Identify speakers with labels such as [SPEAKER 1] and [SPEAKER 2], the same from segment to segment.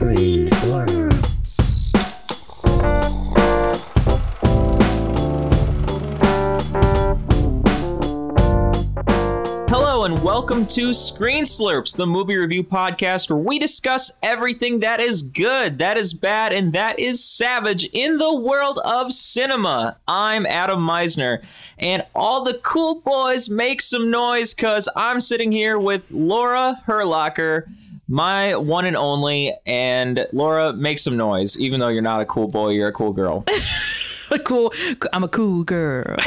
[SPEAKER 1] Screen Slurps.
[SPEAKER 2] Hello and welcome to Screen Slurps, the movie review podcast where we discuss everything that is good, that is bad, and that is savage in the world of cinema. I'm Adam Meisner, and all the cool boys make some noise because I'm sitting here with Laura Herlocker, my one and only, and Laura, make some noise. Even though you're not a cool boy, you're a cool girl.
[SPEAKER 3] I'm a cool girl.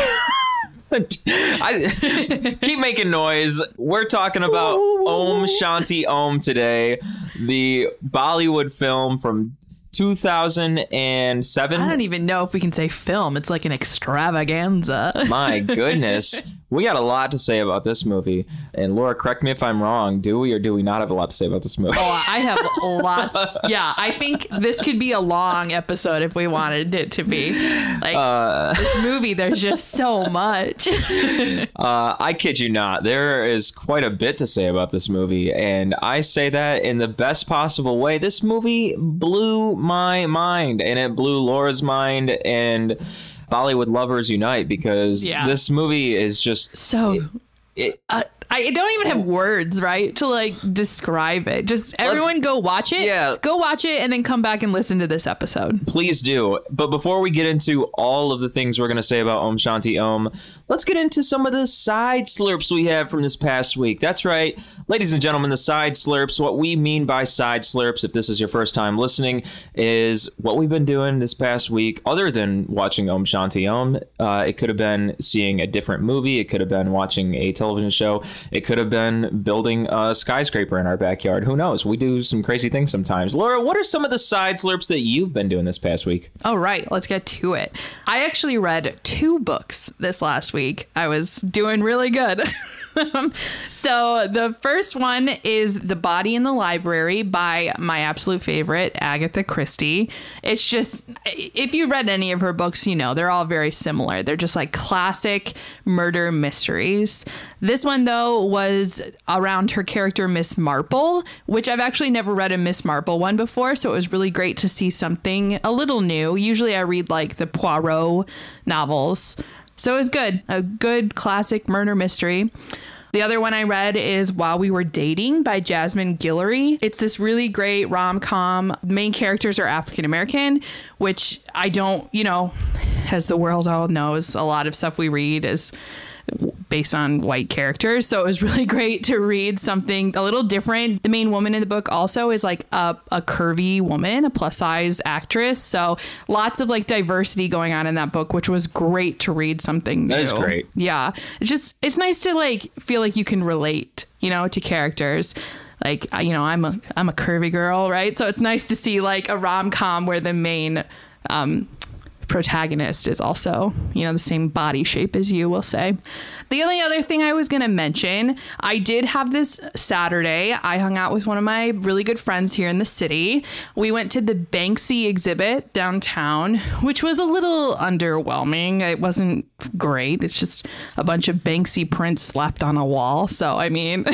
[SPEAKER 2] I keep making noise. We're talking about Om Shanti Om today, the Bollywood film from 2007.
[SPEAKER 3] I don't even know if we can say film. It's like an extravaganza.
[SPEAKER 2] My goodness. We got a lot to say about this movie. And Laura, correct me if I'm wrong. Do we or do we not have a lot to say about this movie?
[SPEAKER 3] Oh, I have lots. Yeah, I think this could be a long episode if we wanted it to be. Like, this movie, there's just so much.
[SPEAKER 2] I kid you not. There is quite a bit to say about this movie. And I say that in the best possible way. This movie blew my mind. And it blew Laura's mind. And Bollywood lovers unite, because this movie is just
[SPEAKER 3] so I don't even have words, right, to like describe it. Just everyone go watch it. Yeah. Go watch it and then come back and listen to this episode.
[SPEAKER 2] Please do. But before we get into all of the things we're going to say about Om Shanti Om, let's get into some of the side slurps we have from this past week. That's right. Ladies and gentlemen, the side slurps. What we mean by side slurps, if this is your first time listening, is what we've been doing this past week other than watching Om Shanti Om. It could have been seeing a different movie. It could have been watching a television show. It could have been building a skyscraper in our backyard. Who knows? We do some crazy things sometimes. Laura, what are some of the side slurps that you've been doing this past week?
[SPEAKER 3] All right, let's get to it. I actually read 2 books this last week. I was doing really good. So the first one is The Body in the Library by my absolute favorite, Agatha Christie. It's just, if you read any of her books, you know, they're all very similar. They're just like classic murder mysteries. This one, though, was around her character, Miss Marple, which I've actually never read a Miss Marple one before. So it was really great to see something a little new. Usually I read like the Poirot novels. So it was good. A good classic murder mystery. The other one I read is While We Were Dating by Jasmine Guillory. It's this really great rom-com. Main characters are African-American, which I don't, you know, as the world all knows, a lot of stuff we read is based on white characters. So it was really great to read something a little different. The main woman in the book also is like a curvy woman, a plus size actress. So lots of like diversity going on in that book, which was great to read something new.
[SPEAKER 2] That is great.
[SPEAKER 3] Yeah. It's nice to like feel like you can relate, you know, to characters. Like, you know, I'm a curvy girl, right? So it's nice to see like a rom-com where the main protagonist is also, you know, the same body shape as you, will say. The only other thing I was going to mention, I did have this Saturday. I hung out with one of my really good friends here in the city. We went to the Banksy exhibit downtown, which was a little underwhelming. It wasn't great. It's just a bunch of Banksy prints slapped on a wall. So, I mean,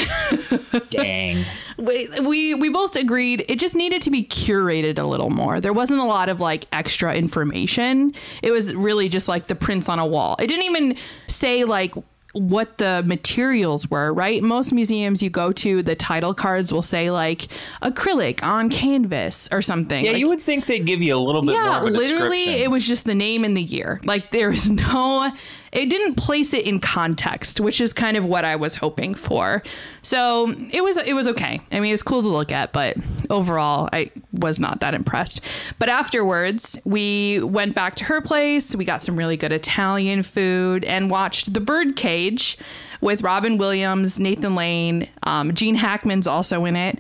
[SPEAKER 2] dang.
[SPEAKER 3] We both agreed it just needed to be curated a little more. There wasn't a lot of like extra information. It was really just like the prints on a wall. It didn't even say like what the materials were, right? Most museums you go to, the title cards will say like acrylic on canvas or something.
[SPEAKER 2] Yeah,
[SPEAKER 3] like,
[SPEAKER 2] you would think they'd give you a little bit more of a
[SPEAKER 3] literally
[SPEAKER 2] description.
[SPEAKER 3] It was just the name and the year. Like there is no, it didn't place it in context, which is kind of what I was hoping for. So it was okay. I mean, it was cool to look at, but overall I was not that impressed. But afterwards we went back to her place. We got some really good Italian food and watched The Birdcage with Robin Williams, Nathan Lane, Gene Hackman's also in it.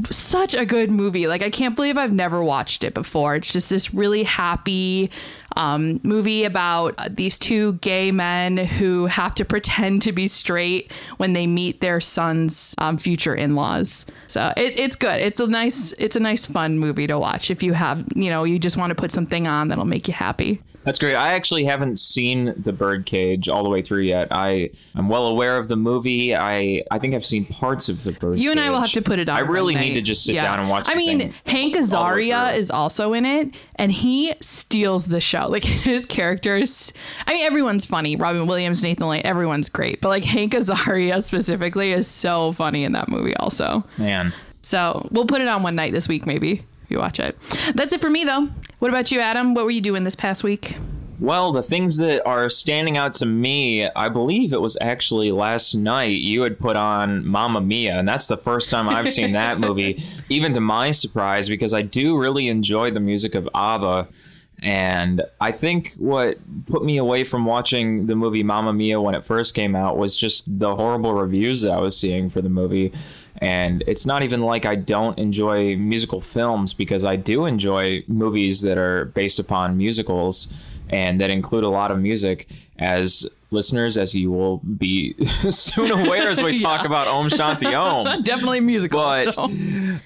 [SPEAKER 3] Such a good movie. Like, I can't believe I've never watched it before. It's just this really happy movie about these 2 gay men who have to pretend to be straight when they meet their son's future in-laws. So it's good. It's a nice fun movie to watch if you have, you know, you just want to put something on that'll make you happy.
[SPEAKER 2] That's great. I actually haven't seen The Birdcage all the way through yet. I'm well aware of the movie. I think I've seen parts of The Birdcage.
[SPEAKER 3] You and I will have to put it on.
[SPEAKER 2] I really really
[SPEAKER 3] night.
[SPEAKER 2] need to just sit down and watch the thing
[SPEAKER 3] Hank
[SPEAKER 2] all the way
[SPEAKER 3] Azaria
[SPEAKER 2] through.
[SPEAKER 3] is also in it, and he steals the show. Like, his characters, everyone's funny. Robin Williams, Nathan Lane, everyone's great. But, like, Hank Azaria specifically is so funny in that movie also.
[SPEAKER 2] Man.
[SPEAKER 3] So we'll put it on one night this week, maybe, if you watch it. That's it for me, though. What about you, Adam? What were you doing this past week?
[SPEAKER 2] Well, the things that are standing out to me, I believe it was actually last night you had put on Mamma Mia, and that's the first time I've seen that movie, even to my surprise, because I do really enjoy the music of ABBA. And I think what put me away from watching the movie Mamma Mia when it first came out was just the horrible reviews that I was seeing for the movie. And it's not even like I don't enjoy musical films, because I do enjoy movies that are based upon musicals and that include a lot of music. As listeners, as you will be soon aware as we talk about Om Shanti Om.
[SPEAKER 3] Definitely musical.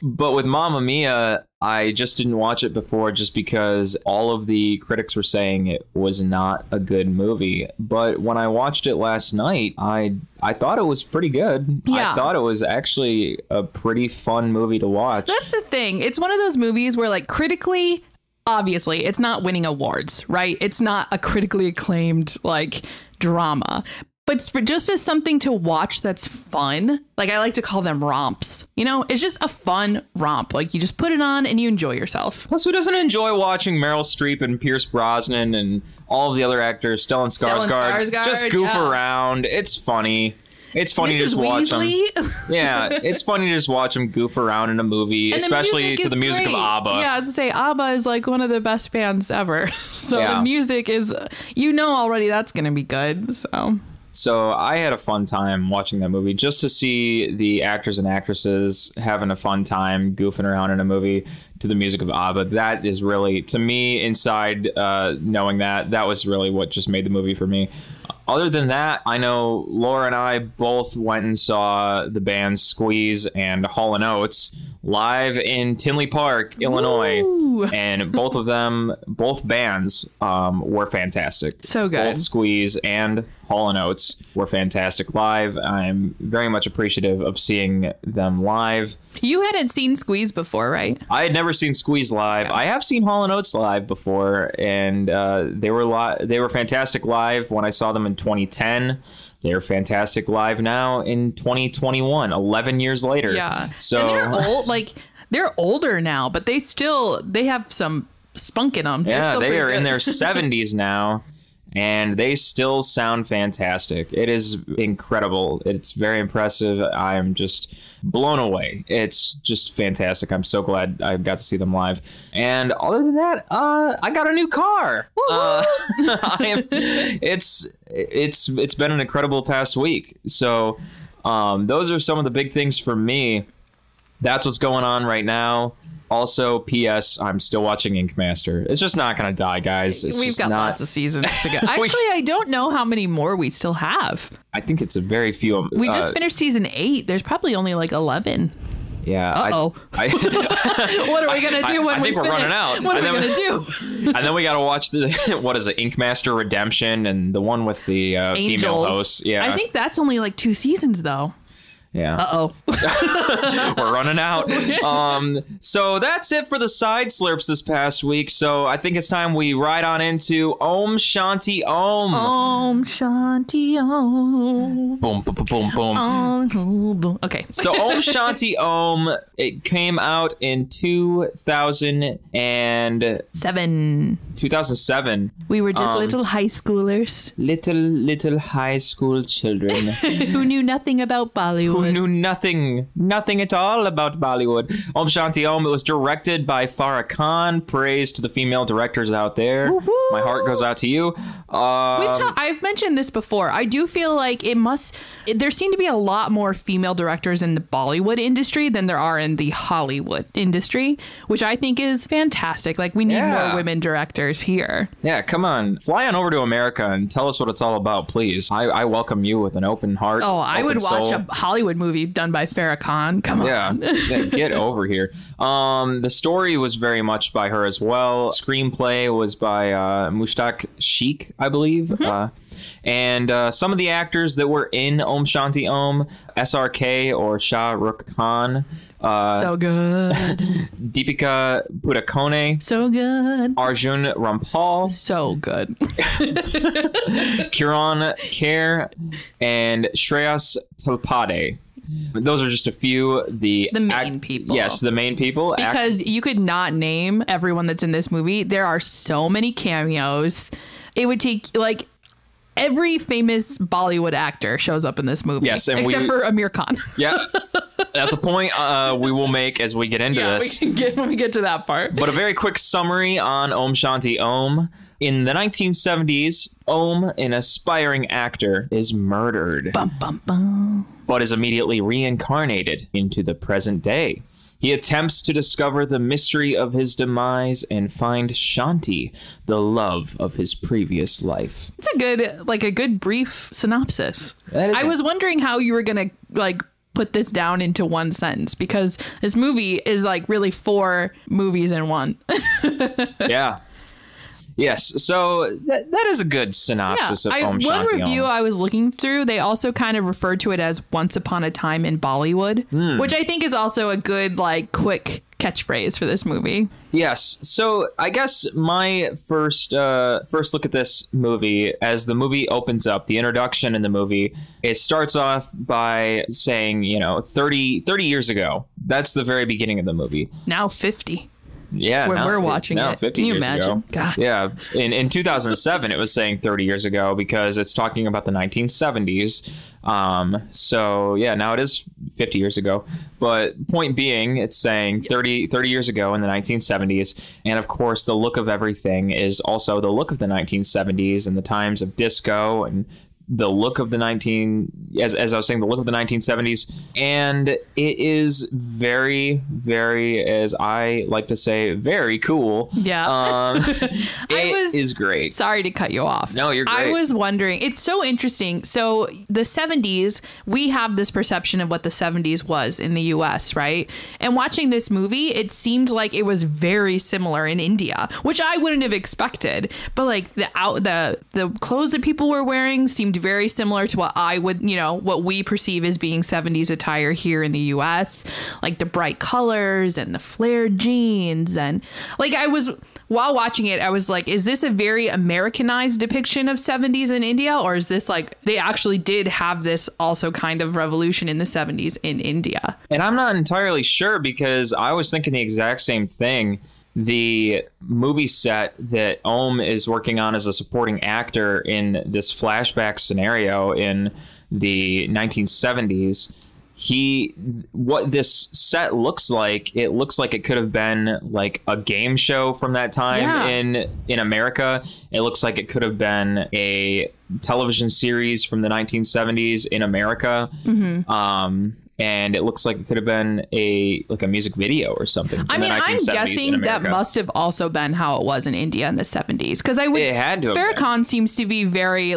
[SPEAKER 2] But with Mamma Mia, I just didn't watch it before just because all of the critics were saying it was not a good movie. But when I watched it last night, I thought it was pretty good.
[SPEAKER 3] Yeah.
[SPEAKER 2] I thought it was actually a pretty fun movie to watch.
[SPEAKER 3] That's the thing. It's one of those movies where, like, critically, obviously, it's not winning awards, right? It's not a critically acclaimed, like, drama. But for just as something to watch that's fun, like, I like to call them romps. You know, it's just a fun romp. Like, you just put it on and you enjoy yourself.
[SPEAKER 2] Plus, who doesn't enjoy watching Meryl Streep and Pierce Brosnan and all of the other actors, Stellan Skarsgård, just goof around? It's funny. It's funny to just watch them. Yeah, it's funny to just watch them goof around in a movie, and especially to the music of ABBA.
[SPEAKER 3] Yeah, I was to say, ABBA is like one of the best bands ever. So the music is, already that's going to be good. So
[SPEAKER 2] I had a fun time watching that movie, just to see the actors and actresses having a fun time goofing around in a movie to the music of ABBA. That is really, to me, inside knowing that was really what just made the movie for me. Other than that, I know Laura and I both went and saw the bands Squeeze and Hall & Oates live in Tinley Park, Illinois.
[SPEAKER 3] Woo!
[SPEAKER 2] And both bands were fantastic.
[SPEAKER 3] So good.
[SPEAKER 2] Both Squeeze and Hall & Oates were fantastic live. I'm very much appreciative of seeing them live.
[SPEAKER 3] You hadn't seen Squeeze before, right?
[SPEAKER 2] I had never seen Squeeze live. I have seen Hall & Oates live before, and they were fantastic live when I saw them in 2010. They're fantastic live now in 2021, 11 years later.
[SPEAKER 3] Yeah.
[SPEAKER 2] So
[SPEAKER 3] and they're old, they're older now, but they have some spunk in them.
[SPEAKER 2] Yeah, they are in their 70s now, and they still sound fantastic. It is incredible. It's very impressive. I am just blown away. It's just fantastic. I'm so glad I got to see them live. And other than that, I got a new car. It's been an incredible past week. So those are some of the big things for me. That's what's going on right now. Also, P.S. I'm still watching Ink Master. It's just not going to die, guys.
[SPEAKER 3] We've got lots of seasons to go. Actually, I don't know how many more we still have.
[SPEAKER 2] I think it's a very few.
[SPEAKER 3] We just finished season 8. There's probably only like 11.
[SPEAKER 2] Yeah.
[SPEAKER 3] Uh-oh. What are we going to do when we finish?
[SPEAKER 2] I think we're running out.
[SPEAKER 3] What are we going to do?
[SPEAKER 2] And then we got to watch what is it, Ink Master Redemption, and the one with the female hosts. Yeah.
[SPEAKER 3] I think that's only like 2 seasons, though.
[SPEAKER 2] Yeah.
[SPEAKER 3] Uh-oh.
[SPEAKER 2] We're running out. So that's it for the side slurps this past week. So I think it's time we ride on into Om Shanti Om.
[SPEAKER 3] Om Shanti Om.
[SPEAKER 2] Boom, boom, boom, boom.
[SPEAKER 3] Om, boom. Okay.
[SPEAKER 2] So Om Shanti Om, it came out in 2007.
[SPEAKER 3] We were just little high schoolers.
[SPEAKER 2] Little high school children.
[SPEAKER 3] Who knew nothing about Bollywood.
[SPEAKER 2] Who knew nothing at all about Bollywood. Om Shanti Om. It was directed by Farah Khan. Praise to the female directors out there.
[SPEAKER 3] Woo-hoo.
[SPEAKER 2] My heart goes out to you.
[SPEAKER 3] I've mentioned this before. I do feel like there seem to be a lot more female directors in the Bollywood industry than there are in the Hollywood industry, which I think is fantastic. Like, we need more women directors here.
[SPEAKER 2] Yeah, come on. Fly on over to America and tell us what it's all about, please. I welcome you with an open heart.
[SPEAKER 3] Oh, I would watch a Hollywood Bollywood movie done by Farah Khan. Come on.
[SPEAKER 2] Yeah, get over here. The story was very much by her as well. Screenplay was by Mushtaq Sheikh, I believe. And some of the actors that were in Om Shanti Om, SRK or Shah Rukh Khan.
[SPEAKER 3] So good.
[SPEAKER 2] Deepika Padukone.
[SPEAKER 3] So good.
[SPEAKER 2] Arjune Rampal.
[SPEAKER 3] So good.
[SPEAKER 2] Kiran Kher and Shreyas Talpade. Those are just a few. The
[SPEAKER 3] main people.
[SPEAKER 2] Yes, the main people.
[SPEAKER 3] Because you could not name everyone that's in this movie. There are so many cameos. It would take like every famous Bollywood actor shows up in this movie.
[SPEAKER 2] Yes, and
[SPEAKER 3] except for Amir Khan.
[SPEAKER 2] Yeah, that's a point we will make as we get into this.
[SPEAKER 3] When we get to that part.
[SPEAKER 2] But a very quick summary on Om Shanti Om. In the 1970s, Om, an aspiring actor, is murdered.
[SPEAKER 3] Bum, bum, bum.
[SPEAKER 2] But is immediately reincarnated into the present day. He attempts to discover the mystery of his demise and find Shanti, the love of his previous life.
[SPEAKER 3] It's a good brief synopsis.
[SPEAKER 2] I
[SPEAKER 3] was wondering how you were going to put this down into one sentence, because this movie is like really 4 movies in one.
[SPEAKER 2] Yeah. Yes, so that is a good synopsis of Om Shanti Om.
[SPEAKER 3] One review I was looking through, they also kind of referred to it as Once Upon a Time in Bollywood, which I think is also a good, quick catchphrase for this movie.
[SPEAKER 2] Yes, so I guess my first look at this movie, as the movie opens up, the introduction in the movie, it starts off by saying, 30 years ago. That's the very beginning of the movie.
[SPEAKER 3] Now 50.
[SPEAKER 2] Yeah,
[SPEAKER 3] when we're watching
[SPEAKER 2] it.
[SPEAKER 3] 50
[SPEAKER 2] Can you
[SPEAKER 3] years
[SPEAKER 2] imagine?
[SPEAKER 3] Ago. God.
[SPEAKER 2] Yeah, in 2007, it was saying 30 years ago because it's talking about the 1970s. So yeah, now it is 50 years ago. But point being, it's saying 30 years ago in the 1970s. And of course, the look of everything is also the look of the 1970s and the times of disco and the look of the as I was saying, the look of the 1970s. And it is very, very, as I like to say, very cool.
[SPEAKER 3] Yeah.
[SPEAKER 2] It is great.
[SPEAKER 3] Sorry to cut you off.
[SPEAKER 2] No, you're great.
[SPEAKER 3] I was wondering, it's so interesting. So the 70s, we have this perception of what the 70s was in the US, right? And watching this movie, it seemed like it was very similar in India, which I wouldn't have expected. But the clothes that people were wearing seemed very similar to what I would, what we perceive as being 70s attire here in the US, like the bright colors and the flared jeans. And while watching it, I was like, is this a very Americanized depiction of 70s in India? Or is this they actually did have this also kind of revolution in the 70s in India?
[SPEAKER 2] And I'm not entirely sure, because I was thinking the exact same thing. The movie set that Om is working on as a supporting actor in this flashback scenario in the 1970s, what this set looks like, it looks like it could have been like a game show from that time in America. It looks like it could have been a television series from the 1970s in America. And it looks like it could have been a music video or something.
[SPEAKER 3] I'm guessing that must have also been how it was in India in the 70s. Because it had to. Farah Khan seems to be very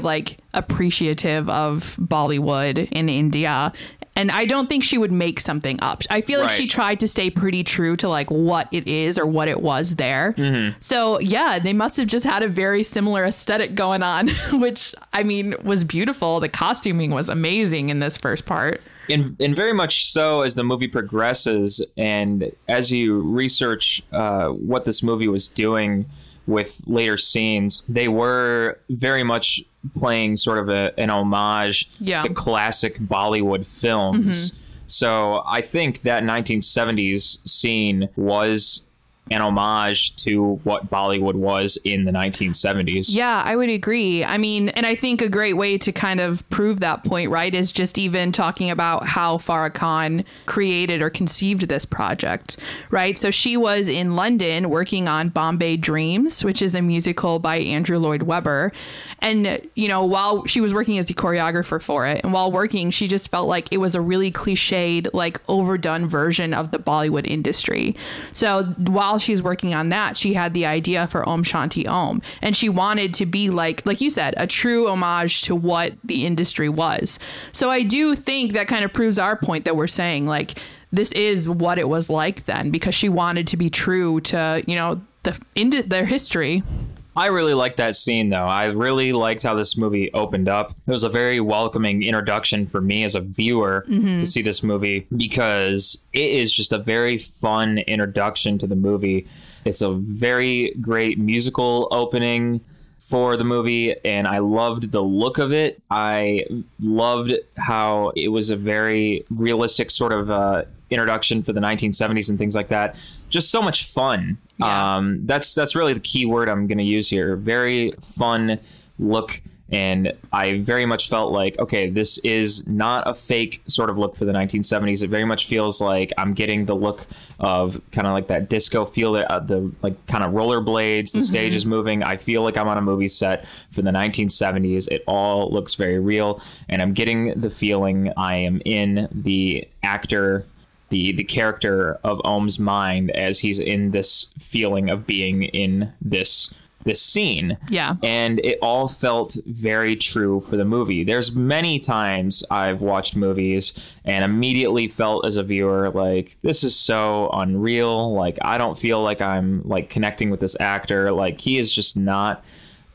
[SPEAKER 3] appreciative of Bollywood in India. And I don't think she would make something up. I feel like she tried to stay pretty true to what it is or what it was there. So yeah, they must have just had a very similar aesthetic going on, which was beautiful. The costuming was amazing in this first part.
[SPEAKER 2] And very much so as the movie progresses, and as you research what this movie was doing with later scenes, they were very much playing sort of an homage to classic Bollywood films. So I think that 1970s scene was an homage to what Bollywood was in the 1970s.
[SPEAKER 3] Yeah, I would agree. And I think a great way to kind of prove that point, right, is just even talking about how Farah Khan created or conceived this project, right? So she was in London working on Bombay Dreams, which is a musical by Andrew Lloyd Webber. And, while she was working as the choreographer for it, and while working, she just felt like it was a really cliched, overdone version of the Bollywood industry. So while while she's working on that, she had the idea for Om Shanti Om. And she wanted to be like you said, a true homage to what the industry was. So I do think that kind of proves our point that we're saying, like, this is what it was like then, because she wanted to be true to, you know, their history.
[SPEAKER 2] I really liked that scene, though. I really liked how this movie opened up. It was a very welcoming introduction for me as a viewer to see this movie, because it is just a very fun introduction to the movie. It's a very great musical opening for the movie, and I loved the look of it. I loved how it was a very realistic sort of introduction for the 1970s and things like that. Just so much fun.
[SPEAKER 3] Yeah.
[SPEAKER 2] That's really the key word I'm going to use here. Very fun look. And I very much felt like, okay, this is not a fake sort of look for the 1970s. It very much feels like I'm getting the look of kind of like that disco feel, the like kind of rollerblades, the stage is moving. I feel like I'm on a movie set for the 1970s. It all looks very real. And I'm getting the feeling I am in the actor, the character of Om's mind as he's in this feeling of being in this scene.
[SPEAKER 3] Yeah.
[SPEAKER 2] And it all felt very true for the movie. There's many times I've watched movies and immediately felt as a viewer like, this is so unreal. Like, I don't feel like I'm like connecting with this actor. Like, he is just not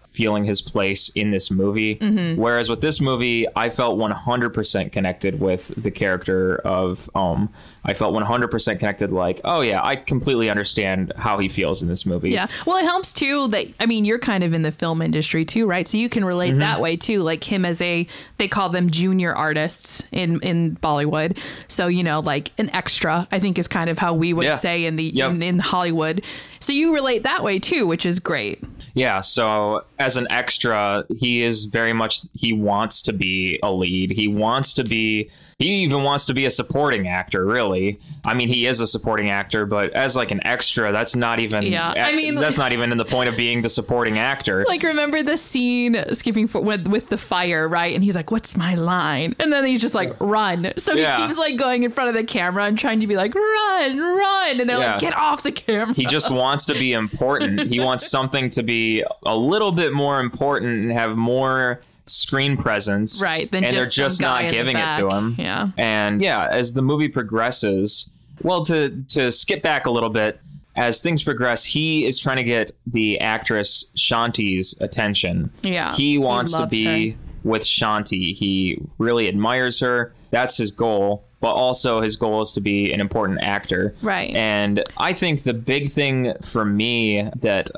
[SPEAKER 2] feeling his place in this movie. Whereas with this movie, I felt 100% connected with the character of Om. I felt 100% connected, like, oh yeah, I completely understand how he feels in this movie.
[SPEAKER 3] Yeah. Well, it helps too that, I mean, you're kind of in the film industry too, right? So you can relate that way too, like him as they call them junior artists in Bollywood. So, you know, like an extra, I think is kind of how we would say in in Hollywood. So you relate that way too, which is great.
[SPEAKER 2] Yeah, so as an extra, he is very much, he wants to be a lead. He even wants to be a supporting actor, really. I mean, he is a supporting actor, but as like an extra, that's not even, I mean, that's not even in the point of being the supporting actor.
[SPEAKER 3] Like, remember the scene, skipping with the fire, right? And he's like, what's my line? And then he's just like, run. So he keeps like going in front of the camera and trying to be like, run, run. And they're like, get off the camera.
[SPEAKER 2] He just wants to be important. He wants something to be a little bit more important and have more screen presence,
[SPEAKER 3] right?
[SPEAKER 2] And they're just not giving it to him.
[SPEAKER 3] Yeah.
[SPEAKER 2] And yeah, as the movie progresses, well, to skip back a little bit, as things progress, he is trying to get the actress Shanti's attention.
[SPEAKER 3] Yeah,
[SPEAKER 2] he wants to be with Shanti. He really admires her. That's his goal. But also his goal is to be an important actor.
[SPEAKER 3] Right.
[SPEAKER 2] And I think the big thing for me that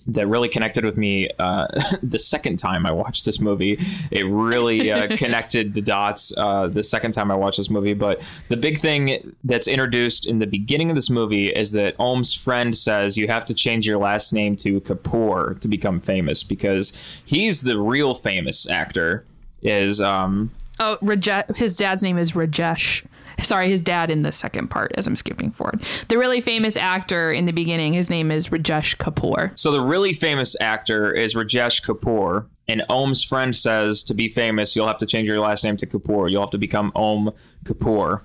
[SPEAKER 2] really connected with me the second time I watched this movie, it really connected the dots the second time I watched this movie. But the big thing that's introduced in the beginning of this movie is that Om's friend says you have to change your last name to Kapoor to become famous, because he's the real famous actor. His dad's name is Rajesh. Sorry, his dad in the second part, as I'm skipping forward. The really famous actor in the beginning, his name is Rajesh Kapoor. So the really famous actor is Rajesh Kapoor, and Om's friend says to be famous, you'll have to change your last name to Kapoor. You'll have to become Om Kapoor.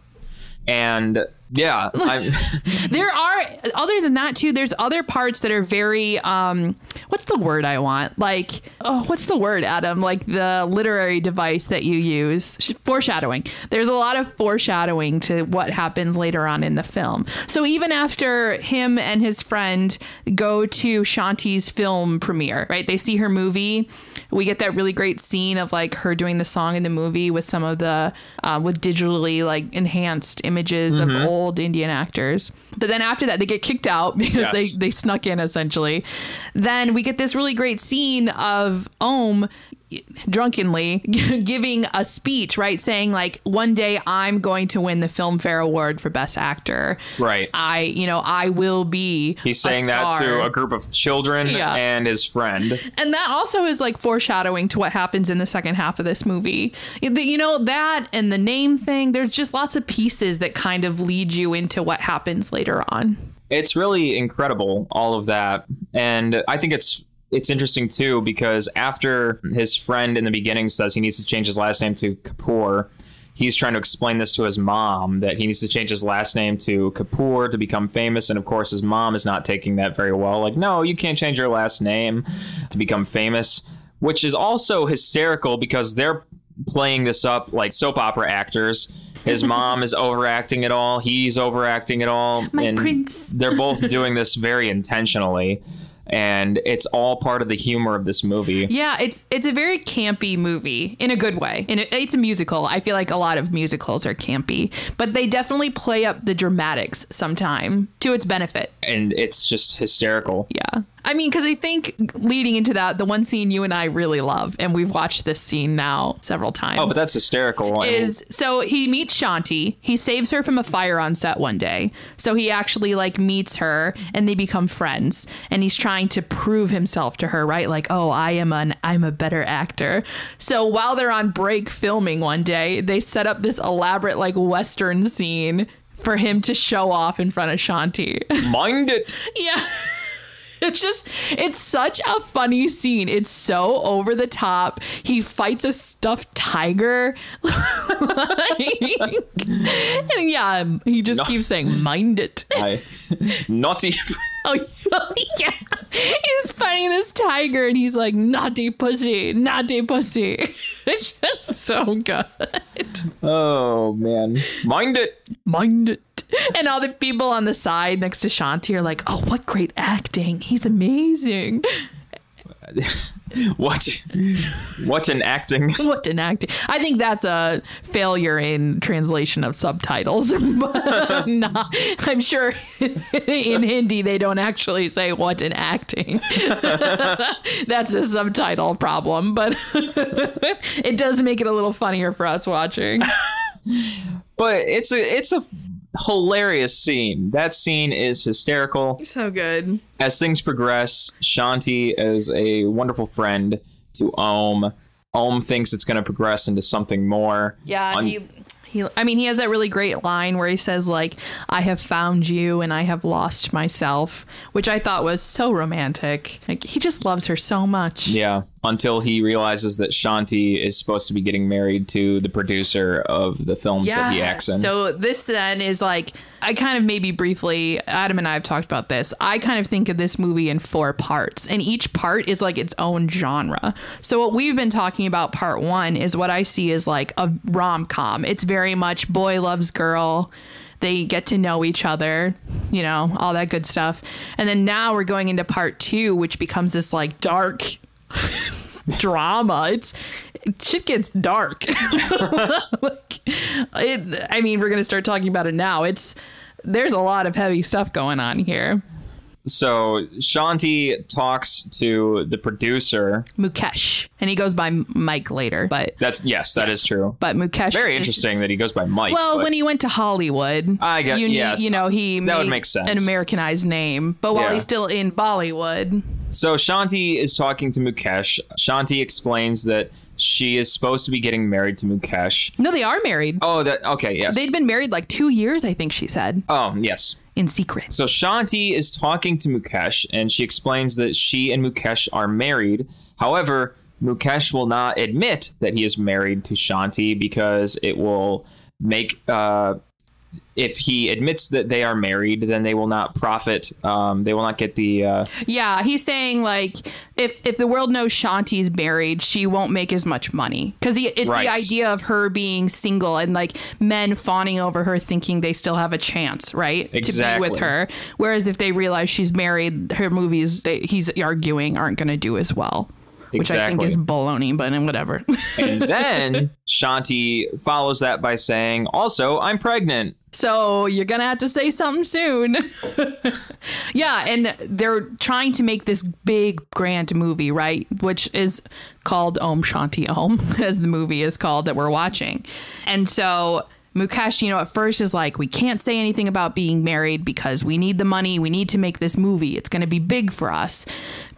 [SPEAKER 2] And yeah,
[SPEAKER 3] there are, other than that too, there's other parts that are very, what's the word I want? Like, what's the word, Adam? Like the literary device that you use, foreshadowing. There's a lot of foreshadowing to what happens later on in the film. So even after him and his friend go to Shanti's film premiere, right? They see her movie. We get that really great scene of like her doing the song in the movie with some of the, with digitally like enhanced images of old Indian actors. But then after that, they get kicked out because they snuck in, essentially. Then we get this really great scene of Om drunkenly giving a speech, right, saying like, one day I'm going to win the Filmfare Award for Best Actor.
[SPEAKER 2] Right.
[SPEAKER 3] I will be.
[SPEAKER 2] He's saying that to a group of children and his friend.
[SPEAKER 3] And that also is like foreshadowing to what happens in the second half of this movie. You know, that and the name thing, there's just lots of pieces that kind of lead you into what happens later on.
[SPEAKER 2] It's really incredible, all of that. And I think it's interesting, too, because after his friend in the beginning says he needs to change his last name to Kapoor, he's trying to explain this to his mom, that he needs to change his last name to Kapoor to become famous. And of course, his mom is not taking that very well. Like, no, you can't change your last name to become famous, which is also hysterical because they're playing this up like soap opera actors. His mom is overacting it all. He's overacting it all.
[SPEAKER 3] My prince.
[SPEAKER 2] They're both doing this very intentionally. And it's all part of the humor of this movie.
[SPEAKER 3] Yeah, it's a very campy movie in a good way. And it's a musical. I feel like a lot of musicals are campy, but they definitely play up the dramatics sometime to its benefit.
[SPEAKER 2] And it's just hysterical.
[SPEAKER 3] Yeah. I mean, because I think leading into that, the one scene you and I really love, and we've watched this scene now several times.
[SPEAKER 2] Oh, but that's hysterical.
[SPEAKER 3] So he meets Shanti. He saves her from a fire on set one day. So he actually like meets her and they become friends. And he's trying to prove himself to her, right? Like, oh, I'm a better actor. So while they're on break filming one day, they set up this elaborate like Western scene for him to show off in front of Shanti.
[SPEAKER 2] Mind it.
[SPEAKER 3] Yeah. It's such a funny scene. It's so over the top. He fights a stuffed tiger. And yeah, he just keeps saying, mind it.
[SPEAKER 2] Naughty.
[SPEAKER 3] Oh, yeah. He's fighting this tiger and he's like, naughty pussy, naughty pussy. It's just so good.
[SPEAKER 2] Oh, man. Mind it.
[SPEAKER 3] Mind it. And all the people on the side next to Shanti are like, oh, what great acting. He's amazing.
[SPEAKER 2] What an acting.
[SPEAKER 3] What an acting. I think that's a failure in translation of subtitles. But nah, I'm sure in Hindi they don't actually say what an acting. That's a subtitle problem, but it does make it a little funnier for us watching.
[SPEAKER 2] But it's a hilarious scene. That scene is hysterical.
[SPEAKER 3] So good.
[SPEAKER 2] As things progress, Shanti is a wonderful friend to Om. Om thinks it's going to progress into something more.
[SPEAKER 3] Yeah, he has that really great line where he says, like, I have found you and I have lost myself, which I thought was so romantic. Like, he just loves her so much.
[SPEAKER 2] Yeah, until he realizes that Shanti is supposed to be getting married to the producer of the films that he acts in.
[SPEAKER 3] So this then is like, I kind of maybe briefly, Adam and I have talked about this. I kind of think of this movie in 4 parts, and each part is like its own genre. So what we've been talking about, part 1, is what I see as like a rom-com. It's very much boy loves girl. They get to know each other, you know, all that good stuff. And then now we're going into part 2, which becomes this like dark drama. Shit gets dark. I mean, we're going to start talking about it now. There's a lot of heavy stuff going on here.
[SPEAKER 2] So Shanti talks to the producer,
[SPEAKER 3] Mukesh, and he goes by Mike later, but
[SPEAKER 2] that is true.
[SPEAKER 3] But Mukesh,
[SPEAKER 2] very interesting that he goes by Mike.
[SPEAKER 3] Well, when he went to Hollywood,
[SPEAKER 2] I guess, yes,
[SPEAKER 3] you know, he
[SPEAKER 2] that would make sense.
[SPEAKER 3] An Americanized name, but while he's still in Bollywood.
[SPEAKER 2] So Shanti is talking to Mukesh. Shanti explains that she is supposed to be getting married to Mukesh.
[SPEAKER 3] No, they are married.
[SPEAKER 2] Oh, okay, yes.
[SPEAKER 3] They'd been married like 2 years, I think she said.
[SPEAKER 2] Oh, yes.
[SPEAKER 3] In secret.
[SPEAKER 2] So Shanti is talking to Mukesh, and she explains that she and Mukesh are married. However, Mukesh will not admit that he is married to Shanti because it will make... if he admits that they are married, then they will not profit. They will not get the...
[SPEAKER 3] Yeah, he's saying, like, if the world knows Shanti's married, she won't make as much money. Because it's
[SPEAKER 2] right.
[SPEAKER 3] The idea of her being single and, like, men fawning over her thinking they still have a chance, right?
[SPEAKER 2] Exactly.
[SPEAKER 3] To be with her. Whereas if they realize she's married, her movies, he's arguing, aren't going to do as well. Which I think is baloney, but whatever.
[SPEAKER 2] And then Shanti follows that by saying, also, I'm pregnant.
[SPEAKER 3] So you're going to have to say something soon. Yeah, and they're trying to make this big, grand movie, right? Which is called Om Shanti Om, as the movie is called that we're watching. And so... Mukesh, you know, at first is like, we can't say anything about being married because we need the money. We need to make this movie. It's going to be big for us.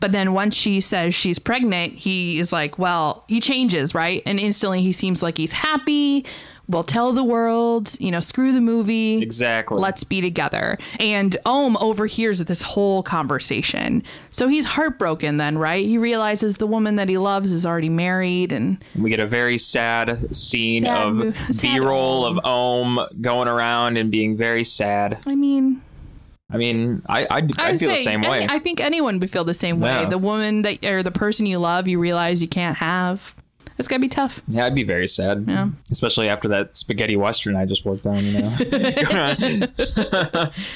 [SPEAKER 3] But then once she says she's pregnant, he is like, well, he changes, right? And instantly he seems like he's happy. we'll tell the world, screw the movie.
[SPEAKER 2] Exactly.
[SPEAKER 3] Let's be together. And Om overhears this whole conversation. So he's heartbroken then, right? He realizes the woman that he loves is already married. And
[SPEAKER 2] we get a very sad scene of B-roll of Om going around and being very sad.
[SPEAKER 3] I mean,
[SPEAKER 2] I feel the same way.
[SPEAKER 3] I think anyone would feel the same way. The woman or the person you love, you realize you can't have. It's gotta be tough.
[SPEAKER 2] Yeah, I'd be very sad. Yeah. Especially after that spaghetti western I just worked on,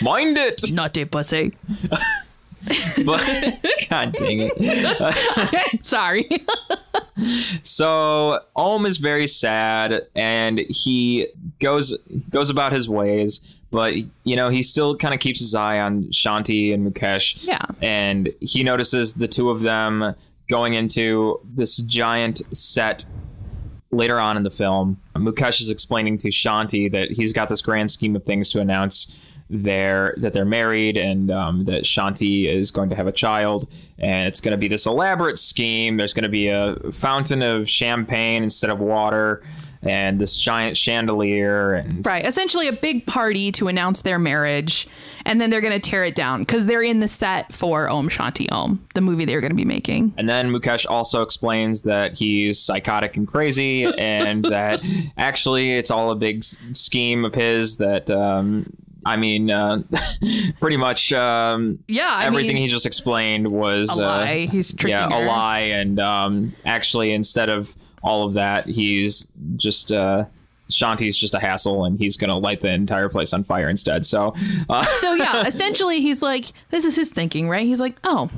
[SPEAKER 2] Mind it.
[SPEAKER 3] Not it, pussy.
[SPEAKER 2] But God dang it.
[SPEAKER 3] Sorry.
[SPEAKER 2] So Om is very sad and he goes about his ways, but he still kind of keeps his eye on Shanti and Mukesh.
[SPEAKER 3] Yeah.
[SPEAKER 2] And he notices the two of them going into this giant set later on in the film. Mukesh is explaining to Shanti that he's got this grand scheme of things to announce that they're married and that Shanti is going to have a child, and it's going to be this elaborate scheme. There's going to be a fountain of champagne instead of water and this giant chandelier.
[SPEAKER 3] Right. Essentially a big party to announce their marriage. And then they're going to tear it down because they're in the set for Om Shanti Om, the movie they're going to be making.
[SPEAKER 2] And then Mukesh also explains that he's psychotic and crazy and that actually it's all a big scheme of his that... pretty much everything he just explained was
[SPEAKER 3] a lie. He's tricking her.
[SPEAKER 2] A lie. And actually, instead of all of that, he's just Shanti's just a hassle and he's going to light the entire place on fire instead. So
[SPEAKER 3] essentially, he's like, this is his thinking, right? He's like, oh,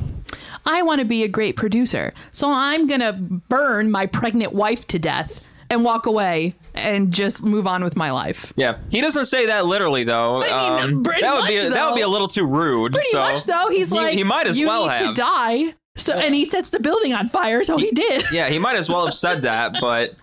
[SPEAKER 3] I want to be a great producer. So I'm going to burn my pregnant wife to death and walk away and just move on with my life.
[SPEAKER 2] Yeah, he doesn't say that literally, though.
[SPEAKER 3] I mean,
[SPEAKER 2] that would be a little too rude.
[SPEAKER 3] Pretty much, though. He's like,
[SPEAKER 2] he might as well have
[SPEAKER 3] to die. So, and he sets the building on fire, so he did.
[SPEAKER 2] Yeah, he might as well have said that, but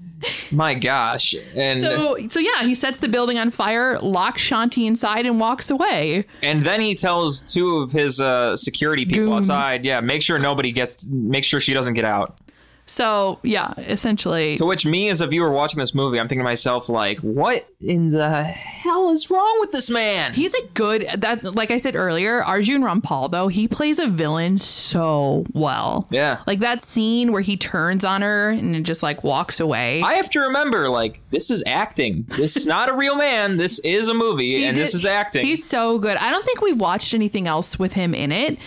[SPEAKER 2] my gosh. And
[SPEAKER 3] so yeah, he sets the building on fire, locks Shanti inside, and walks away.
[SPEAKER 2] And then he tells two of his security people outside, make sure she doesn't get out.
[SPEAKER 3] So, yeah, essentially.
[SPEAKER 2] To which me as a viewer watching this movie, I'm thinking to myself, like, what in the hell is wrong with this man?
[SPEAKER 3] He's like I said earlier, Arjune Rampal, though, he plays a villain so well.
[SPEAKER 2] Yeah.
[SPEAKER 3] Like that scene where he turns on her and just like walks away.
[SPEAKER 2] I have to remember, like, this is acting. This is not a real man. This is a movie this is acting.
[SPEAKER 3] He's so good. I don't think we've watched anything else with him in it.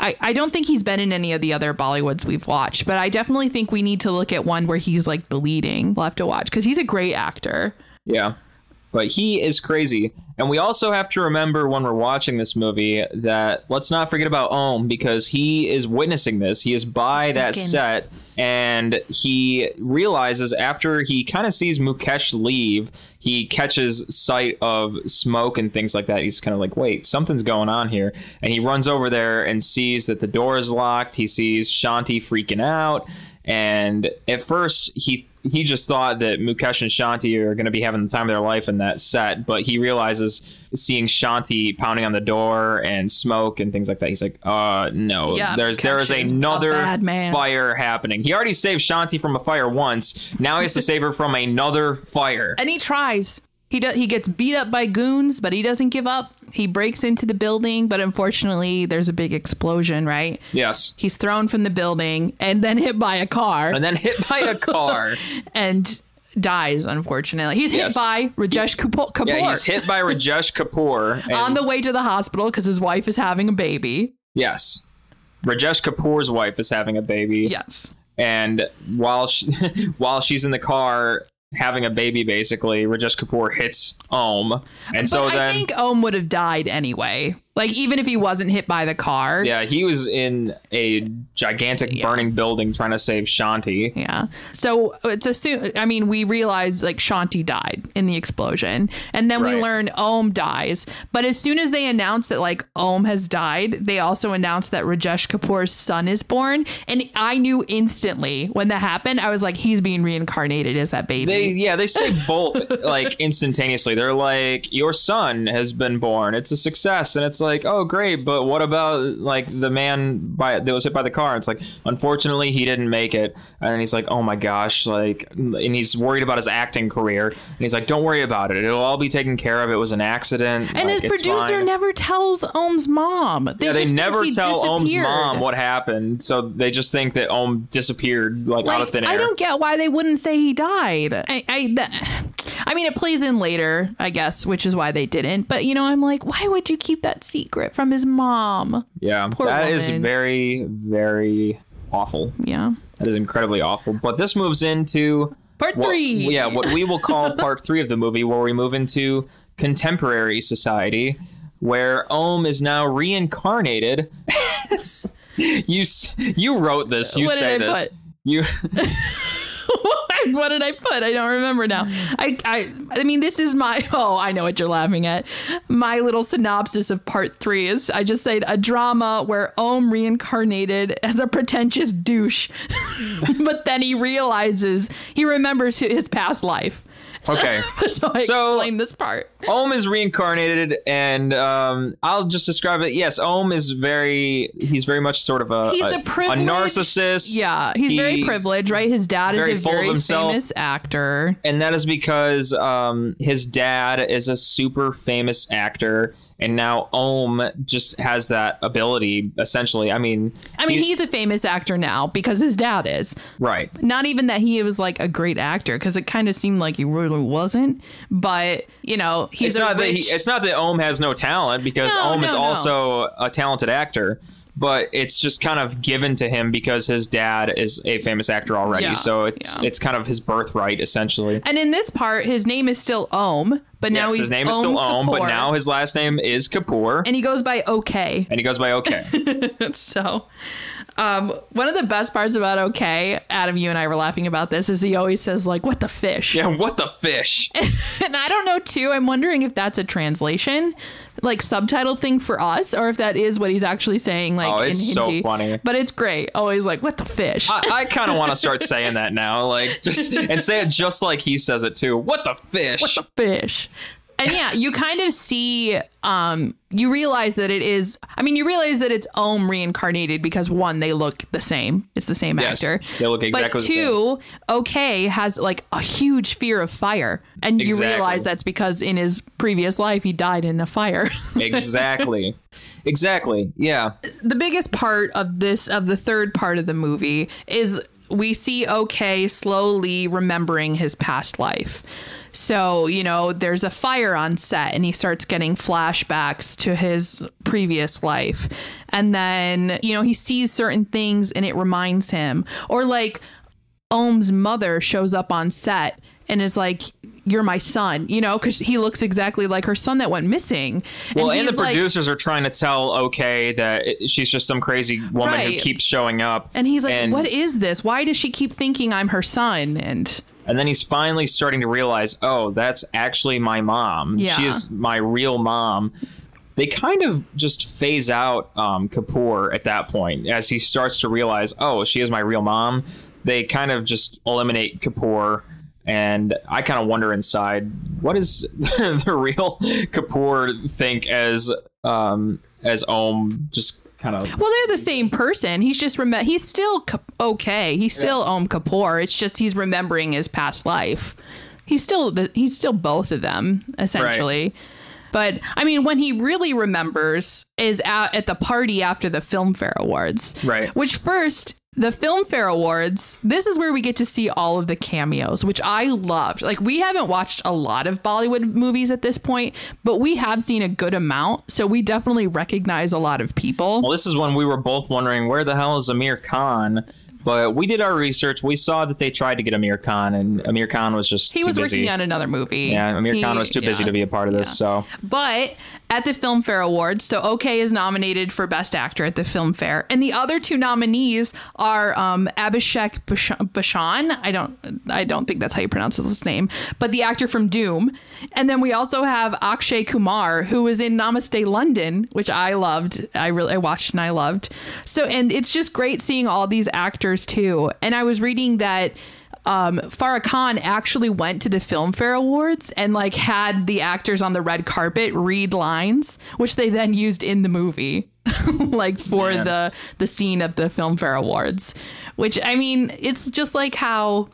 [SPEAKER 3] I don't think he's been in any of the other Bollywoods we've watched, but I definitely think we need to look at one where he's like the leading. We'll have to watch because he's a great actor.
[SPEAKER 2] Yeah, but he is crazy. And we also have to remember when we're watching this movie that let's not forget about Om because he is witnessing this. He is by that set and he realizes after he kind of sees Mukesh leave, he catches sight of smoke and things like that. He's kind of like, wait, something's going on here. And he runs over there and sees that the door is locked. He sees Shanti freaking out. And at first, he just thought that Mukesh and Shanti are going to be having the time of their life in that set. But he realizes seeing Shanti pounding on the door and smoke and things like that. He's like, no, there is another fire happening. He already saved Shanti from a fire once. Now he has to save her from another fire.
[SPEAKER 3] And he tries. He gets beat up by goons, but he doesn't give up. He breaks into the building, but unfortunately, there's a big explosion, right?
[SPEAKER 2] Yes.
[SPEAKER 3] He's thrown from the building and then hit by a car. And dies, unfortunately. He's hit by Rajesh Kapoor.
[SPEAKER 2] Yeah, he's hit by Rajesh Kapoor.
[SPEAKER 3] On the way to the hospital because his wife is having a baby.
[SPEAKER 2] Yes. Rajesh Kapoor's wife is having a baby.
[SPEAKER 3] Yes.
[SPEAKER 2] And while she's in the car having a baby, basically, Rajesh Kapoor hits Om. And I think
[SPEAKER 3] Om would have died anyway. Like, even if he wasn't hit by the car.
[SPEAKER 2] Yeah, he was in a gigantic burning building trying to save Shanti.
[SPEAKER 3] Yeah. So it's assumed, we realized like Shanti died in the explosion. And then we learn Om dies. But as soon as they announced that like Om has died, they also announced that Rajesh Kapoor's son is born. And I knew instantly when that happened, I was like, he's being reincarnated as that baby.
[SPEAKER 2] They say both like instantaneously. They're like, your son has been born. It's a success. And it's like, oh, great, but what about like the man that was hit by the car? It's like, unfortunately, he didn't make it. And then he's like, oh my gosh, like, and he's worried about his acting career. And he's like, don't worry about it. It'll all be taken care of. It was an accident.
[SPEAKER 3] And
[SPEAKER 2] like,
[SPEAKER 3] his producer never tells Om's mom.
[SPEAKER 2] They never tell Om's mom what happened. So they just think that Om disappeared like out of thin air.
[SPEAKER 3] I don't get why they wouldn't say he died. I mean, it plays in later, I guess, which is why they didn't. But, you know, I'm like, why would you keep that secret from his mom?
[SPEAKER 2] Yeah,
[SPEAKER 3] Poor
[SPEAKER 2] that
[SPEAKER 3] woman.
[SPEAKER 2] is very, very awful.
[SPEAKER 3] Yeah.
[SPEAKER 2] That is incredibly awful. But this moves into
[SPEAKER 3] Part 3.
[SPEAKER 2] What we will call part 3 of the movie, where we move into contemporary society, where Om is now reincarnated. You wrote this. You
[SPEAKER 3] What
[SPEAKER 2] say
[SPEAKER 3] did I
[SPEAKER 2] this.
[SPEAKER 3] put?
[SPEAKER 2] You.
[SPEAKER 3] What did I put? I don't remember now. I mean, this is my... Oh, I know what you're laughing at. My little synopsis of part 3 is, I just said, a drama where Om reincarnated as a pretentious douche. But then he remembers his past life.
[SPEAKER 2] Okay.
[SPEAKER 3] So I explained this part.
[SPEAKER 2] Om is reincarnated, and I'll just describe it. Yes, Om is he's very much sort of a narcissist.
[SPEAKER 3] Yeah, he's very privileged, right? His dad is a very famous actor.
[SPEAKER 2] And that is because his dad is a super famous actor, and now Om just has that ability, essentially. I mean,
[SPEAKER 3] he's a famous actor now because his dad is.
[SPEAKER 2] Right.
[SPEAKER 3] Not even that he was like a great actor, because it kind of seemed like he really wasn't. But, you know, it's not
[SPEAKER 2] that Om has no talent, because Om is also a talented actor. But it's just kind of given to him because his dad is a famous actor already. Yeah, so it's kind of his birthright, essentially. And in this part, his name is still Om, but now his name is still Om, but now his last name is Kapoor. And he goes by OK. So one of the best parts about OK, Adam, you and I were laughing about this, is he always says, like, what the fish? Yeah, what the fish?
[SPEAKER 3] And I don't know, too. I'm wondering if that's a translation, like subtitle thing for us, or if that is what he's actually saying, like, in Hindi.
[SPEAKER 2] It's so funny.
[SPEAKER 3] But it's great. Always like, what the fish?
[SPEAKER 2] I kind of want to start saying that now, like, and say it just like he says it too. What the fish?
[SPEAKER 3] What the fish? And yeah, you kind of see, you realize that it's Om reincarnated because, one, they look the same. It's the same actor.
[SPEAKER 2] They look exactly the same.
[SPEAKER 3] But two, OK has like a huge fear of fire. And you realize that's because in his previous life, he died in a fire.
[SPEAKER 2] Exactly. Yeah.
[SPEAKER 3] The biggest part of the third part of the movie is we see OK slowly remembering his past life. So, you know, there's a fire on set and he starts getting flashbacks to his previous life. And then, you know, he sees certain things and it reminds him. Or like Om's mother shows up on set and is like, you're my son, you know, because he looks exactly like her son that went missing.
[SPEAKER 2] Well, and the producers are trying to tell OK that she's just some crazy woman who keeps showing up.
[SPEAKER 3] And he's like, what is this? Why does she keep thinking I'm her son?
[SPEAKER 2] And then he's finally starting to realize, oh, that's actually my mom. Yeah. She is my real mom. They kind of just phase out Kapoor at that point as he starts to realize, oh, she is my real mom. They kind of just eliminate Kapoor. And I kind of wonder inside, what does the real Kapoor think as Om just kind of...
[SPEAKER 3] Well, they're the same person. He's just he's still OK. He's still Om Kapoor. It's just he's remembering his past life. He's still both of them, essentially. Right. But I mean, when he really remembers is at the party after the Filmfare Awards.
[SPEAKER 2] Right.
[SPEAKER 3] Which first, the Filmfare Awards, this is where we get to see all of the cameos, which I loved. Like, we haven't watched a lot of Bollywood movies at this point, but we have seen a good amount. So we definitely recognize a lot of people.
[SPEAKER 2] Well, this is when we were both wondering, where the hell is Amir Khan? But we did our research. We saw that they tried to get Amir Khan, and Amir Khan was just too busy.
[SPEAKER 3] He was working on another movie.
[SPEAKER 2] Yeah, Amir Khan was too busy to be a part of this. So,
[SPEAKER 3] but at the Filmfare Awards, so OK is nominated for Best Actor at the Filmfare, and the other two nominees are Abhishek Bachchan. I don't think that's how you pronounce his name, but the actor from Doom. And then we also have Akshay Kumar, who was in Namaste London, which I loved. I watched and I loved. So, and it's just great seeing all these actors too. And I was reading that Farah Khan actually went to the Filmfare Awards and like had the actors on the red carpet read lines, which they then used in the movie, like for the scene of the Filmfare Awards. Which, I mean, it's just like how,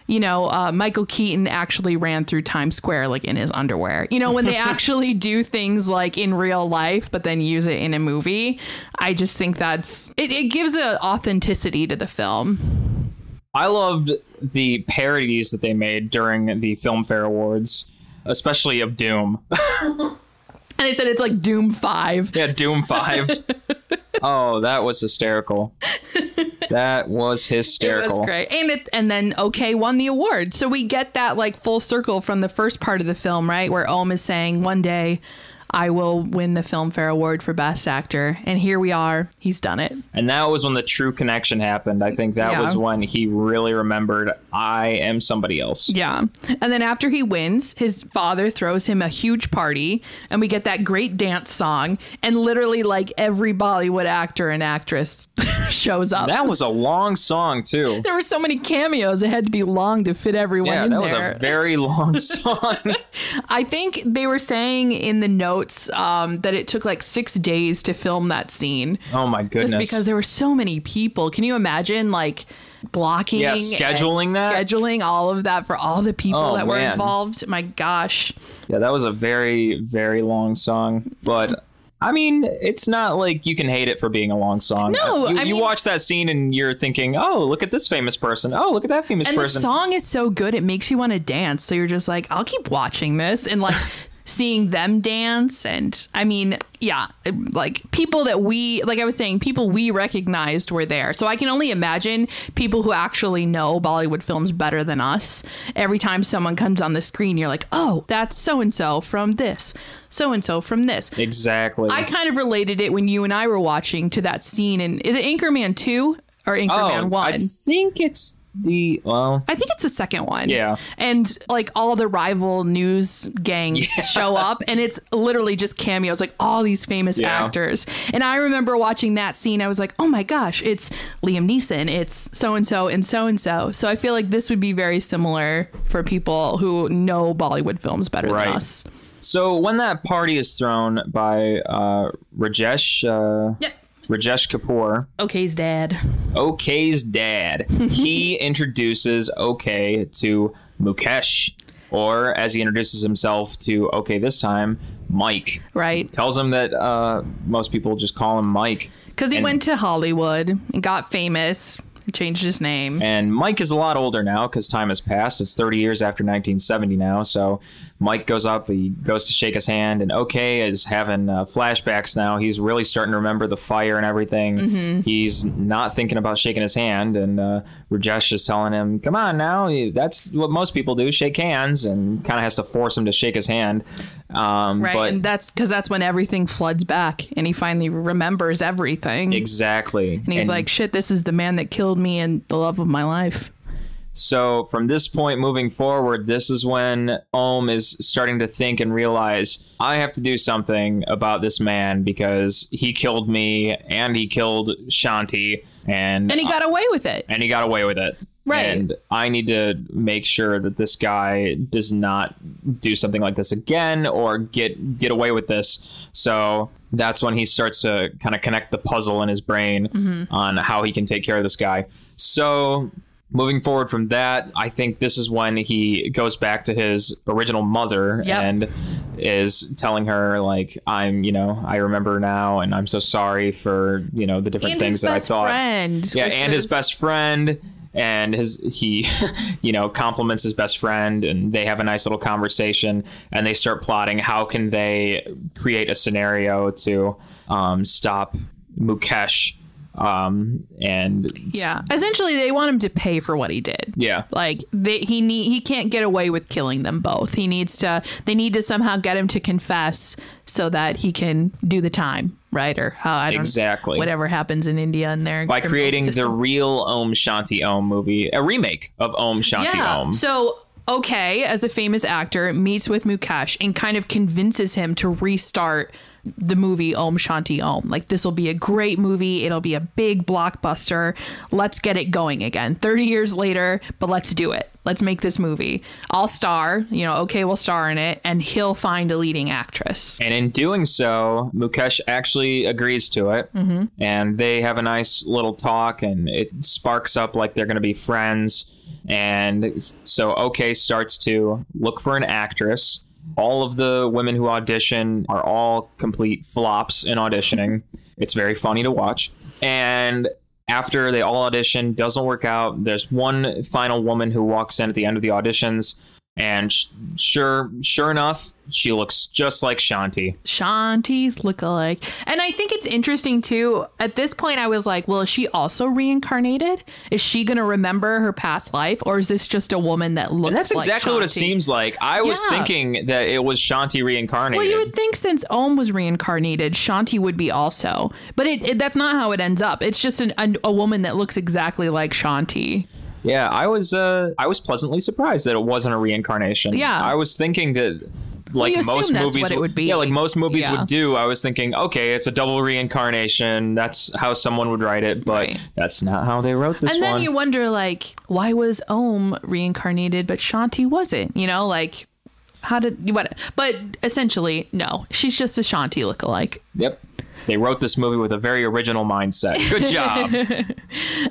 [SPEAKER 3] you know, Michael Keaton actually ran through Times Square like in his underwear. You know, when they actually do things like in real life, but then use it in a movie. I just think that's it gives an authenticity to the film.
[SPEAKER 2] I loved the parodies that they made during the Filmfare Awards, especially of Doom.
[SPEAKER 3] And they said it's like Doom 5.
[SPEAKER 2] Yeah, Doom 5. Oh, that was hysterical. That was hysterical.
[SPEAKER 3] It was great. And then OK won the award. So we get that like full circle from the first part of the film, right? Where Om is saying one day I will win the Filmfare Award for Best Actor. And here we are. He's done it.
[SPEAKER 2] And that was when the true connection happened. I think that was when he really remembered, I am somebody else.
[SPEAKER 3] Yeah. And then after he wins, his father throws him a huge party and we get that great dance song. And literally like every Bollywood actor and actress shows up.
[SPEAKER 2] That was a long song, too.
[SPEAKER 3] There were so many cameos. It had to be long to fit everyone in there.
[SPEAKER 2] Yeah, that was a very long song.
[SPEAKER 3] I think they were saying in the notes that it took like 6 days to film that scene.
[SPEAKER 2] Oh my goodness.
[SPEAKER 3] Just because there were so many people. Can you imagine like blocking, scheduling all of that for all the people that were involved? My gosh.
[SPEAKER 2] Yeah, that was a very, very long song. But I mean, it's not like you can hate it for being a long song.
[SPEAKER 3] No,
[SPEAKER 2] you watch that scene and you're thinking, oh, look at this famous person. Oh, look at that famous person.
[SPEAKER 3] And the song is so good, it makes you want to dance. So you're just like, I'll keep watching this. And like seeing them dance. And I mean, yeah, like people that we, like I was saying, people we recognized were there. So I can only imagine people who actually know Bollywood films better than us. Every time someone comes on the screen, you're like, oh, that's so-and-so from this. So-and-so from this.
[SPEAKER 2] Exactly.
[SPEAKER 3] I kind of related it when you and I were watching to that scene. And is it Anchorman 2 or Anchorman 1?
[SPEAKER 2] I think it's I
[SPEAKER 3] think it's the second one.
[SPEAKER 2] Yeah.
[SPEAKER 3] And like all the rival news gangs show up and it's literally just cameos, like all these famous actors. And I remember watching that scene. I was like, oh my gosh, it's Liam Neeson. It's so-and-so and so-and-so. So I feel like this would be very similar for people who know Bollywood films better than us.
[SPEAKER 2] So when that party is thrown by Rajesh Kapoor.
[SPEAKER 3] OK's dad.
[SPEAKER 2] He introduces OK to Mukesh, or as he introduces himself to OK this time, Mike.
[SPEAKER 3] Right.
[SPEAKER 2] Tells him that most people just call him Mike.
[SPEAKER 3] Because he went to Hollywood and got famous. Changed his name.
[SPEAKER 2] And Mike is a lot older now because time has passed. It's 30 years after 1970 now. So Mike goes up, he goes to shake his hand, and OK is having flashbacks now. He's really starting to remember the fire and everything. Mm-hmm. He's not thinking about shaking his hand. And Rajesh is telling him, come on now, that's what most people do, shake hands, and kind of has to force him to shake his hand.
[SPEAKER 3] Right, but, and that's because that's when everything floods back and he finally remembers everything.
[SPEAKER 2] Exactly.
[SPEAKER 3] And he's like, shit, this is the man that killed me and the love of my life.
[SPEAKER 2] So from this point moving forward, this is when Om is starting to think and realize, I have to do something about this man because he killed me and he killed Shanti. And
[SPEAKER 3] he got away with it. Right.
[SPEAKER 2] And I need to make sure that this guy does not do something like this again or get away with this. So that's when he starts to kind of connect the puzzle in his brain on how he can take care of this guy. So moving forward from that, I think this is when he goes back to his original mother and is telling her, like, I remember now and I'm so sorry for, the different things that I thought. And his best friend. And he compliments his best friend and they have a nice little conversation and they start plotting how can they create a scenario to stop Mukesh.
[SPEAKER 3] Essentially they want him to pay for what he did.
[SPEAKER 2] Yeah.
[SPEAKER 3] Like he can't get away with killing them both. They need to somehow get him to confess so that he can do the time. Right. Or how whatever happens in India and their
[SPEAKER 2] by creating the real Om Shanti Om movie, a remake of Om Shanti Om.
[SPEAKER 3] So OK, as a famous actor, meets with Mukesh and kind of convinces him to restart the movie Om Shanti Om. Like, this will be a great movie. It'll be a big blockbuster. Let's get it going again. 30 years later, but let's do it. Let's make this movie. I'll star, OK will star in it, and he'll find a leading actress.
[SPEAKER 2] And in doing so, Mukesh actually agrees to it. Mm-hmm. And they have a nice little talk, and it sparks up like they're going to be friends. And so OK starts to look for an actress. All of the women who audition are all complete flops in auditioning. It's very funny to watch. And after they all audition, doesn't work out, there's one final woman who walks in at the end of the auditions. And sure enough, she looks just like Shanti.
[SPEAKER 3] Shanti's lookalike. And I think it's interesting, too. At this point, I was like, well, is she also reincarnated? Is she going to remember her past life? Or is this just a woman that looks like Shanti?
[SPEAKER 2] And that's exactly what it seems like. I was thinking that it was Shanti reincarnated.
[SPEAKER 3] Well, you would think since Om was reincarnated, Shanti would be also. But that's not how it ends up. It's just a woman that looks exactly like Shanti.
[SPEAKER 2] Yeah, I was pleasantly surprised that it wasn't a reincarnation.
[SPEAKER 3] Yeah.
[SPEAKER 2] I was thinking that like most movies
[SPEAKER 3] what it would be.
[SPEAKER 2] Yeah, like most movies would do. I was thinking, okay, it's a double reincarnation. That's how someone would write it, but that's not how they wrote this one.
[SPEAKER 3] And then you wonder, like, why was Om reincarnated but Shanti wasn't? Like, how did you what? But essentially, no, she's just a Shanti lookalike.
[SPEAKER 2] Yep. They wrote this movie with a very original mindset. Good job.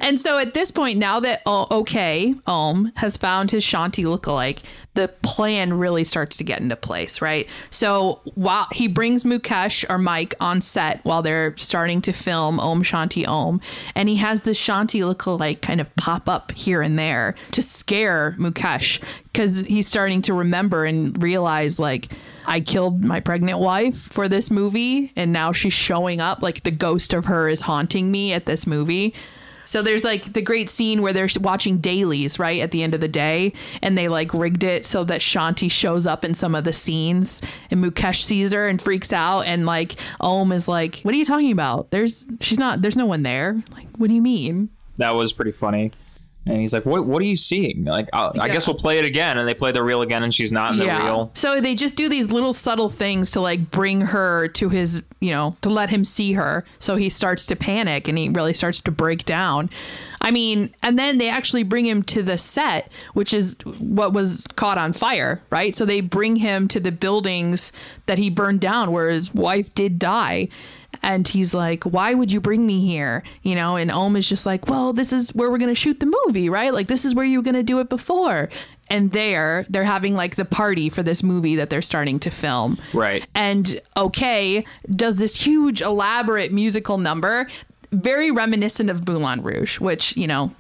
[SPEAKER 3] And so at this point, now that Om has found his Shanti lookalike, the plan really starts to get into place, right? So while he brings Mukesh or Mike on set while they're starting to film Om Shanti Om, and he has this Shanti lookalike kind of pop up here and there to scare Mukesh, because he's starting to remember and realize, like, I killed my pregnant wife for this movie, and now she's showing up, like the ghost of her is haunting me at this movie. So there's like the great scene where they're watching dailies, right, at the end of the day, and they like rigged it so that Shanti shows up in some of the scenes, and Mukesh sees her and freaks out, and like Om is like, what are you talking about? There's no one there. Like, what do you mean?
[SPEAKER 2] That was pretty funny. And he's like, what are you seeing? Like, I guess we'll play it again. And they play the reel again, and she's not in the reel. So
[SPEAKER 3] they just do these little subtle things to like bring her to his, to let him see her. So he starts to panic and he really starts to break down. I mean, and then they actually bring him to the set, which is what was caught on fire, right? So they bring him to the buildings that he burned down where his wife did die. And he's like, why would you bring me here? And Om is just like, well, this is where we're going to shoot the movie, right? Like, this is where you were going to do it before. And they're having like the party for this movie that they're starting to film.
[SPEAKER 2] Right.
[SPEAKER 3] And does this huge elaborate musical number, very reminiscent of Moulin Rouge, which,
[SPEAKER 2] it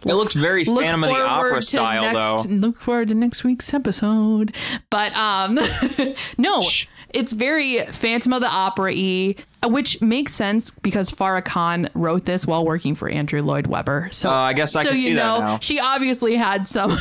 [SPEAKER 2] looked very Phantom of the Opera style, though.
[SPEAKER 3] Look forward to next week's episode. But no, it's very Phantom of the Opera-y, which makes sense because Farah Khan wrote this while working for Andrew Lloyd Webber. So
[SPEAKER 2] I guess I can see that now.
[SPEAKER 3] She obviously had some.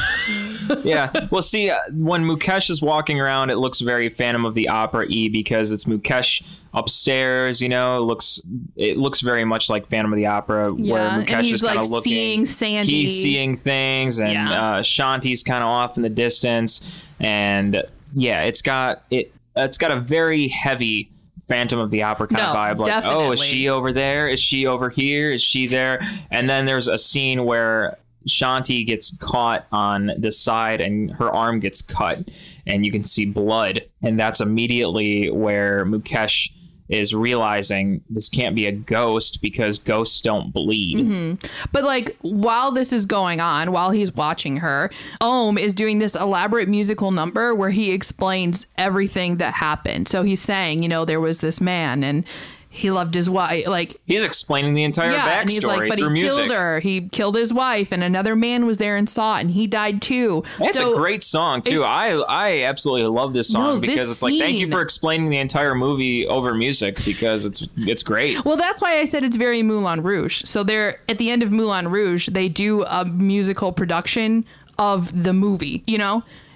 [SPEAKER 2] Yeah. Well, see, when Mukesh is walking around, it looks very Phantom of the Opera-y because it's Mukesh upstairs. It looks very much like Phantom of the Opera, where Mukesh is kind of looking,
[SPEAKER 3] seeing Sandy.
[SPEAKER 2] He's seeing things, and Shanti's kind of off in the distance, and it's got a very heavy Phantom of the Opera kind of vibe. Like,
[SPEAKER 3] definitely.
[SPEAKER 2] Oh, is she over there? Is she over here? Is she there? And then there's a scene where Shanti gets caught on the side and her arm gets cut and you can see blood. And that's immediately where Mukesh is realizing this can't be a ghost because ghosts don't bleed.
[SPEAKER 3] Mm-hmm. But like while this is going on, while he's watching her, Om is doing this elaborate musical number where he explains everything that happened. So he's saying, there was this man and he loved his wife. Like,
[SPEAKER 2] he's explaining the entire backstory,
[SPEAKER 3] and he's like, but
[SPEAKER 2] through
[SPEAKER 3] he
[SPEAKER 2] music.
[SPEAKER 3] killed her. He killed his wife, and another man was there and saw it, and he died too.
[SPEAKER 2] That's a great song too. I absolutely love this song because it's like, thank you for explaining the entire movie over music because it's great.
[SPEAKER 3] Well, that's why I said it's very Moulin Rouge. So they're at the end of Moulin Rouge, they do a musical production of the movie.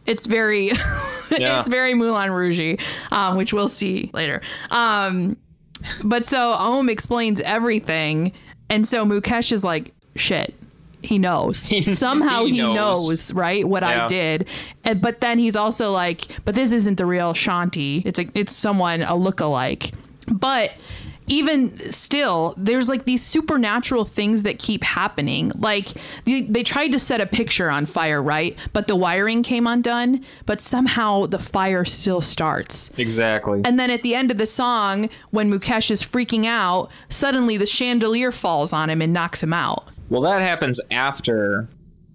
[SPEAKER 3] It's very, it's very Moulin Rouge, which we'll see later. But so Om explains everything. And so Mukesh is like, shit, he knows. Somehow he knows, right, what I did. But then he's also like, but this isn't the real Shanti. It's someone, a lookalike. But even still, there's like these supernatural things that keep happening. Like they tried to set a picture on fire, right? But the wiring came undone, but somehow the fire still starts.
[SPEAKER 2] Exactly.
[SPEAKER 3] And then at the end of the song, when Mukesh is freaking out, suddenly the chandelier falls on him and knocks him out.
[SPEAKER 2] Well, that happens after.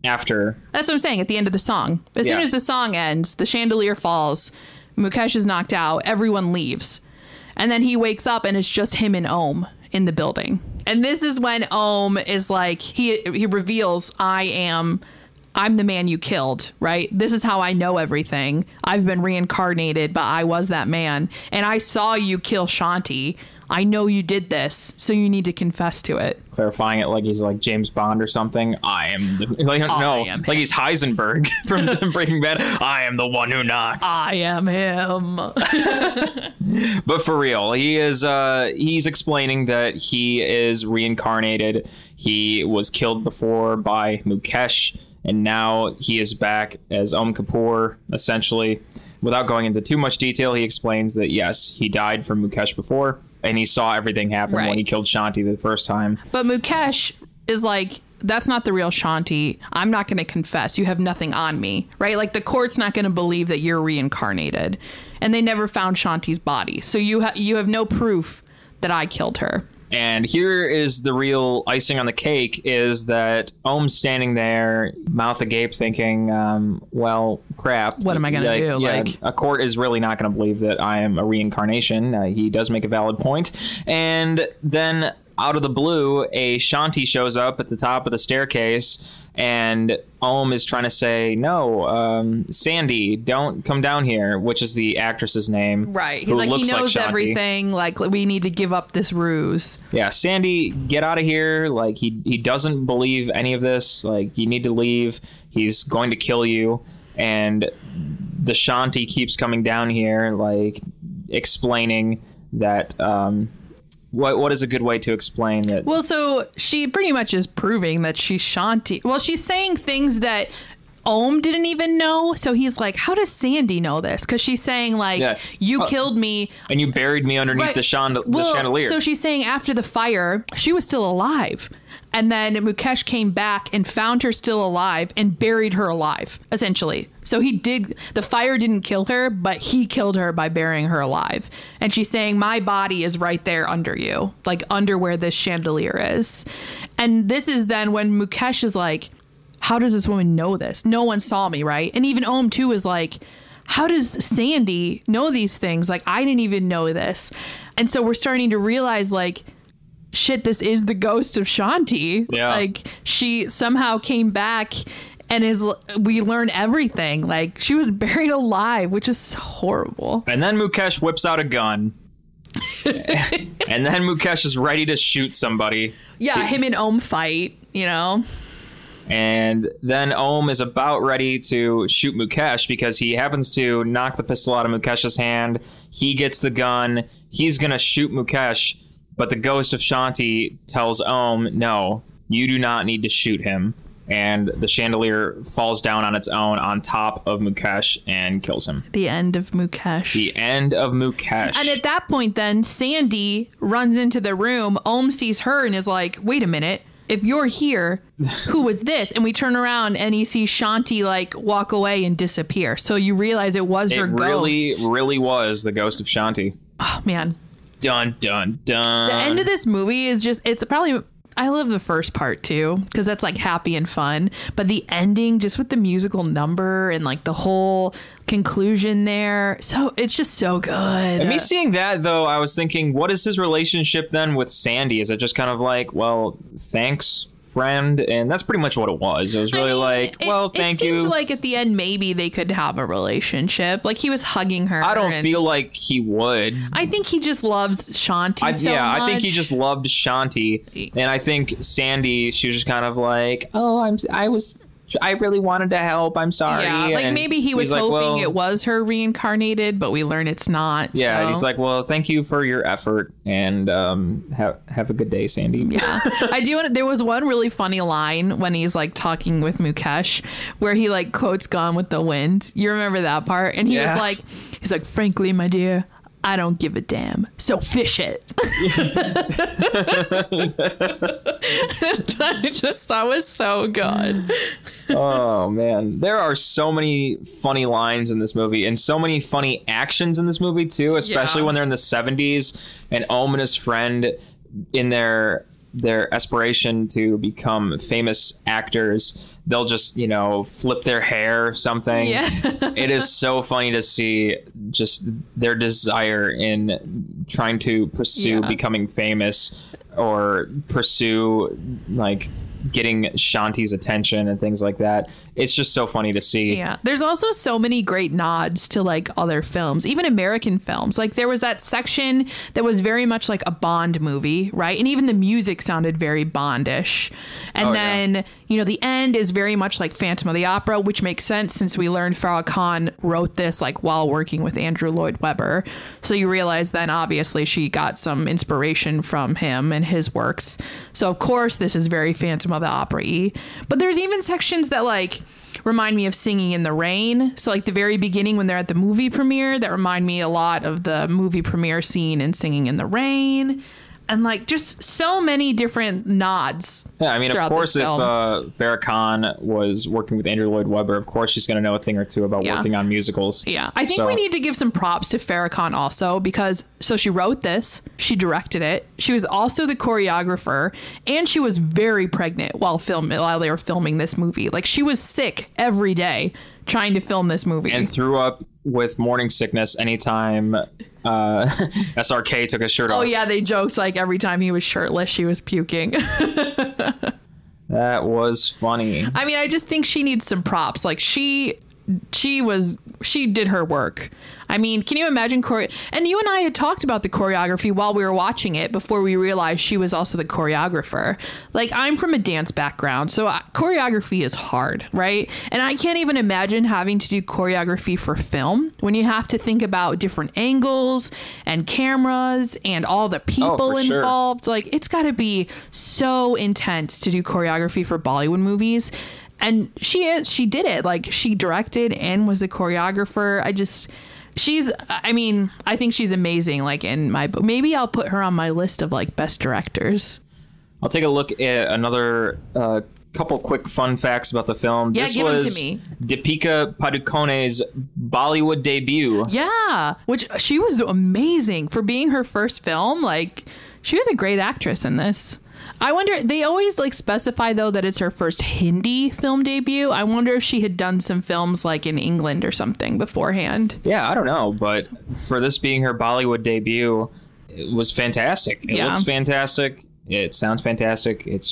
[SPEAKER 3] That's what I'm saying, at the end of the song. As soon as the song ends, the chandelier falls, Mukesh is knocked out, everyone leaves. And then he wakes up and it's just him and Om in the building. And this is when Om is like, he reveals, I'm the man you killed, right? This is how I know everything. I've been reincarnated, but I was that man. And I saw you kill Shanti. I know you did this, so you need to confess to it.
[SPEAKER 2] Clarifying it like he's like James Bond or something. I am like he's Heisenberg from Breaking Bad. I am the one who knocks.
[SPEAKER 3] I am him.
[SPEAKER 2] But for real, he's explaining that he is reincarnated. He was killed before by Mukesh, and now he is back as Om Kapoor, essentially. Without going into too much detail, he explains that, yes, he died from Mukesh before, and he saw everything happen when he killed Shanti the first time.
[SPEAKER 3] But Mukesh is like, that's not the real Shanti. I'm not going to confess. You have nothing on me, right? Like, the court's not going to believe that you're reincarnated. And they never found Shanti's body. So you have no proof that I killed her.
[SPEAKER 2] And here is the real icing on the cake, is that Om's standing there, mouth agape, thinking, well, crap.
[SPEAKER 3] What am I going to do?
[SPEAKER 2] Yeah,
[SPEAKER 3] like,
[SPEAKER 2] a court is really not going to believe that I am a reincarnation. He does make a valid point. And then out of the blue, a Shanti shows up at the top of the staircase, and Om is trying to say, no, Sandy, don't come down here, which is the actress's name.
[SPEAKER 3] Right. He's like, he knows everything. Like, we need to give up this ruse.
[SPEAKER 2] Yeah, Sandy, get out of here. Like, he doesn't believe any of this. Like, you need to leave. He's going to kill you. And the Shanti keeps coming down here, like, explaining that... What is a good way to explain that?
[SPEAKER 3] Well, so she pretty much is proving that she's Shanti. Well, she's saying things that Om didn't even know. So he's like, how does Sandy know this? Because she's saying, like, you killed me.
[SPEAKER 2] And you buried me underneath the chandelier.
[SPEAKER 3] So she's saying after the fire, she was still alive. And then Mukesh came back and found her still alive and buried her alive, essentially. So the fire didn't kill her, but he killed her by burying her alive. And she's saying, my body is right there under you, like under where this chandelier is. And this is then when Mukesh is like, how does this woman know this? No one saw me, right? And even Om too is like, how does Sandy know these things? Like, I didn't even know this. And so we're starting to realize, like, shit, this is the ghost of Shanti.
[SPEAKER 2] Yeah.
[SPEAKER 3] Like, she somehow came back and we learn everything. Like, she was buried alive, which is so horrible.
[SPEAKER 2] And then Mukesh whips out a gun. And then Mukesh is ready to shoot somebody.
[SPEAKER 3] Yeah, him and Om fight, you know?
[SPEAKER 2] And then Om is about ready to shoot Mukesh because he happens to knock the pistol out of Mukesh's hand. He gets the gun. He's going to shoot Mukesh. But the ghost of Shanti tells Om, no, you do not need to shoot him. And the chandelier falls down on its own on top of Mukesh and kills him.
[SPEAKER 3] The end of Mukesh.
[SPEAKER 2] The end of Mukesh.
[SPEAKER 3] And at that point, then, Sandy runs into the room. Om sees her and is like, wait a minute. If you're here, who was this? And we turn around and you see Shanti like walk away and disappear. So you realize it was her ghost. It
[SPEAKER 2] really was the ghost of Shanti.
[SPEAKER 3] Oh, man.
[SPEAKER 2] Dun, dun, dun.
[SPEAKER 3] The end of this movie is just, it's probably, I love the first part too, because that's like happy and fun. But the ending, just with the musical number and like the whole conclusion there, so it's just so good.
[SPEAKER 2] And me seeing that though, I was thinking, what is his relationship then with Sandy? Is it just kind of like, well, thanks, friend? And that's pretty much what it was. It was really thank you.
[SPEAKER 3] It seemed like at the end maybe they could have a relationship. Like he was hugging her.
[SPEAKER 2] I don't feel like he would.
[SPEAKER 3] I think he just loves Shanti much.
[SPEAKER 2] I think he just loved Shanti. And I think Sandy, she was just kind of like, I really wanted to help. I'm sorry.
[SPEAKER 3] Yeah, like
[SPEAKER 2] and
[SPEAKER 3] maybe he was hoping it was her reincarnated, but we learn it's not.
[SPEAKER 2] Yeah,
[SPEAKER 3] so.
[SPEAKER 2] And he's like, well, thank you for your effort, and have a good day, Sandy.
[SPEAKER 3] Yeah, I do. There was one really funny line when he's like talking with Mukesh, where he like quotes "Gone with the Wind." You remember that part? And he's like, frankly, my dear, I don't give a damn. So fish it. I just thought it was so good.
[SPEAKER 2] Oh, man. There are so many funny lines in this movie and so many funny actions in this movie, too, especially when they're in the 70s and Om and his friend in their aspiration to become famous actors, they'll just, flip their hair or something.
[SPEAKER 3] Yeah.
[SPEAKER 2] It is so funny to see just their desire in trying to pursue becoming famous or pursue getting Shanti's attention and things like that. It's just so funny to see.
[SPEAKER 3] Yeah. There's also so many great nods to other films, even American films. There was that section that was very much like a Bond movie, right? And even the music sounded very Bondish. And the end is very much like Phantom of the Opera, which makes sense since we learned Farah Khan wrote this while working with Andrew Lloyd Webber. So you realize then obviously she got some inspiration from him and his works. So of course this is very Phantom of the Opera-y. But there's even sections that remind me of Singing in the Rain. So the very beginning when they're at the movie premiere, that remind me a lot of the movie premiere scene in Singing in the Rain. And just so many different nods.
[SPEAKER 2] Yeah, I mean, of course, if Farah Khan was working with Andrew Lloyd Webber, of course she's going to know a thing or two about working on musicals.
[SPEAKER 3] Yeah, I think we need to give some props to Farah Khan also because she wrote this, she directed it, she was also the choreographer, and she was very pregnant while they were filming this movie. She was sick every day trying to film this movie.
[SPEAKER 2] And threw up with morning sickness anytime SRK took his shirt off.
[SPEAKER 3] Oh yeah, they jokes
[SPEAKER 2] every
[SPEAKER 3] time he was shirtless she was puking.
[SPEAKER 2] That was funny.
[SPEAKER 3] I mean, I just think she needs some props. She did her work. I mean, can you imagine and you and I had talked about the choreography while we were watching it before we realized she was also the choreographer. I'm from a dance background, so choreography is hard, right? And I can't even imagine having to do choreography for film when you have to think about different angles and cameras and all the people involved. Sure. It's got to be so intense to do choreography for Bollywood movies. And she did it. She directed and was the choreographer. I think she's amazing. In my book, maybe I'll put her on my list of best directors.
[SPEAKER 2] I'll take a look at another couple quick fun facts about the film.
[SPEAKER 3] Yeah,
[SPEAKER 2] this
[SPEAKER 3] give
[SPEAKER 2] was
[SPEAKER 3] them to me.
[SPEAKER 2] Deepika Padukone's Bollywood debut.
[SPEAKER 3] Yeah, which she was amazing for being her first film. She was a great actress in this. I wonder, they always specify though that it's her first Hindi film debut. I wonder if she had done some films in England or something beforehand.
[SPEAKER 2] Yeah, I don't know, but for this being her Bollywood debut, it was fantastic. It looks fantastic. It sounds fantastic. It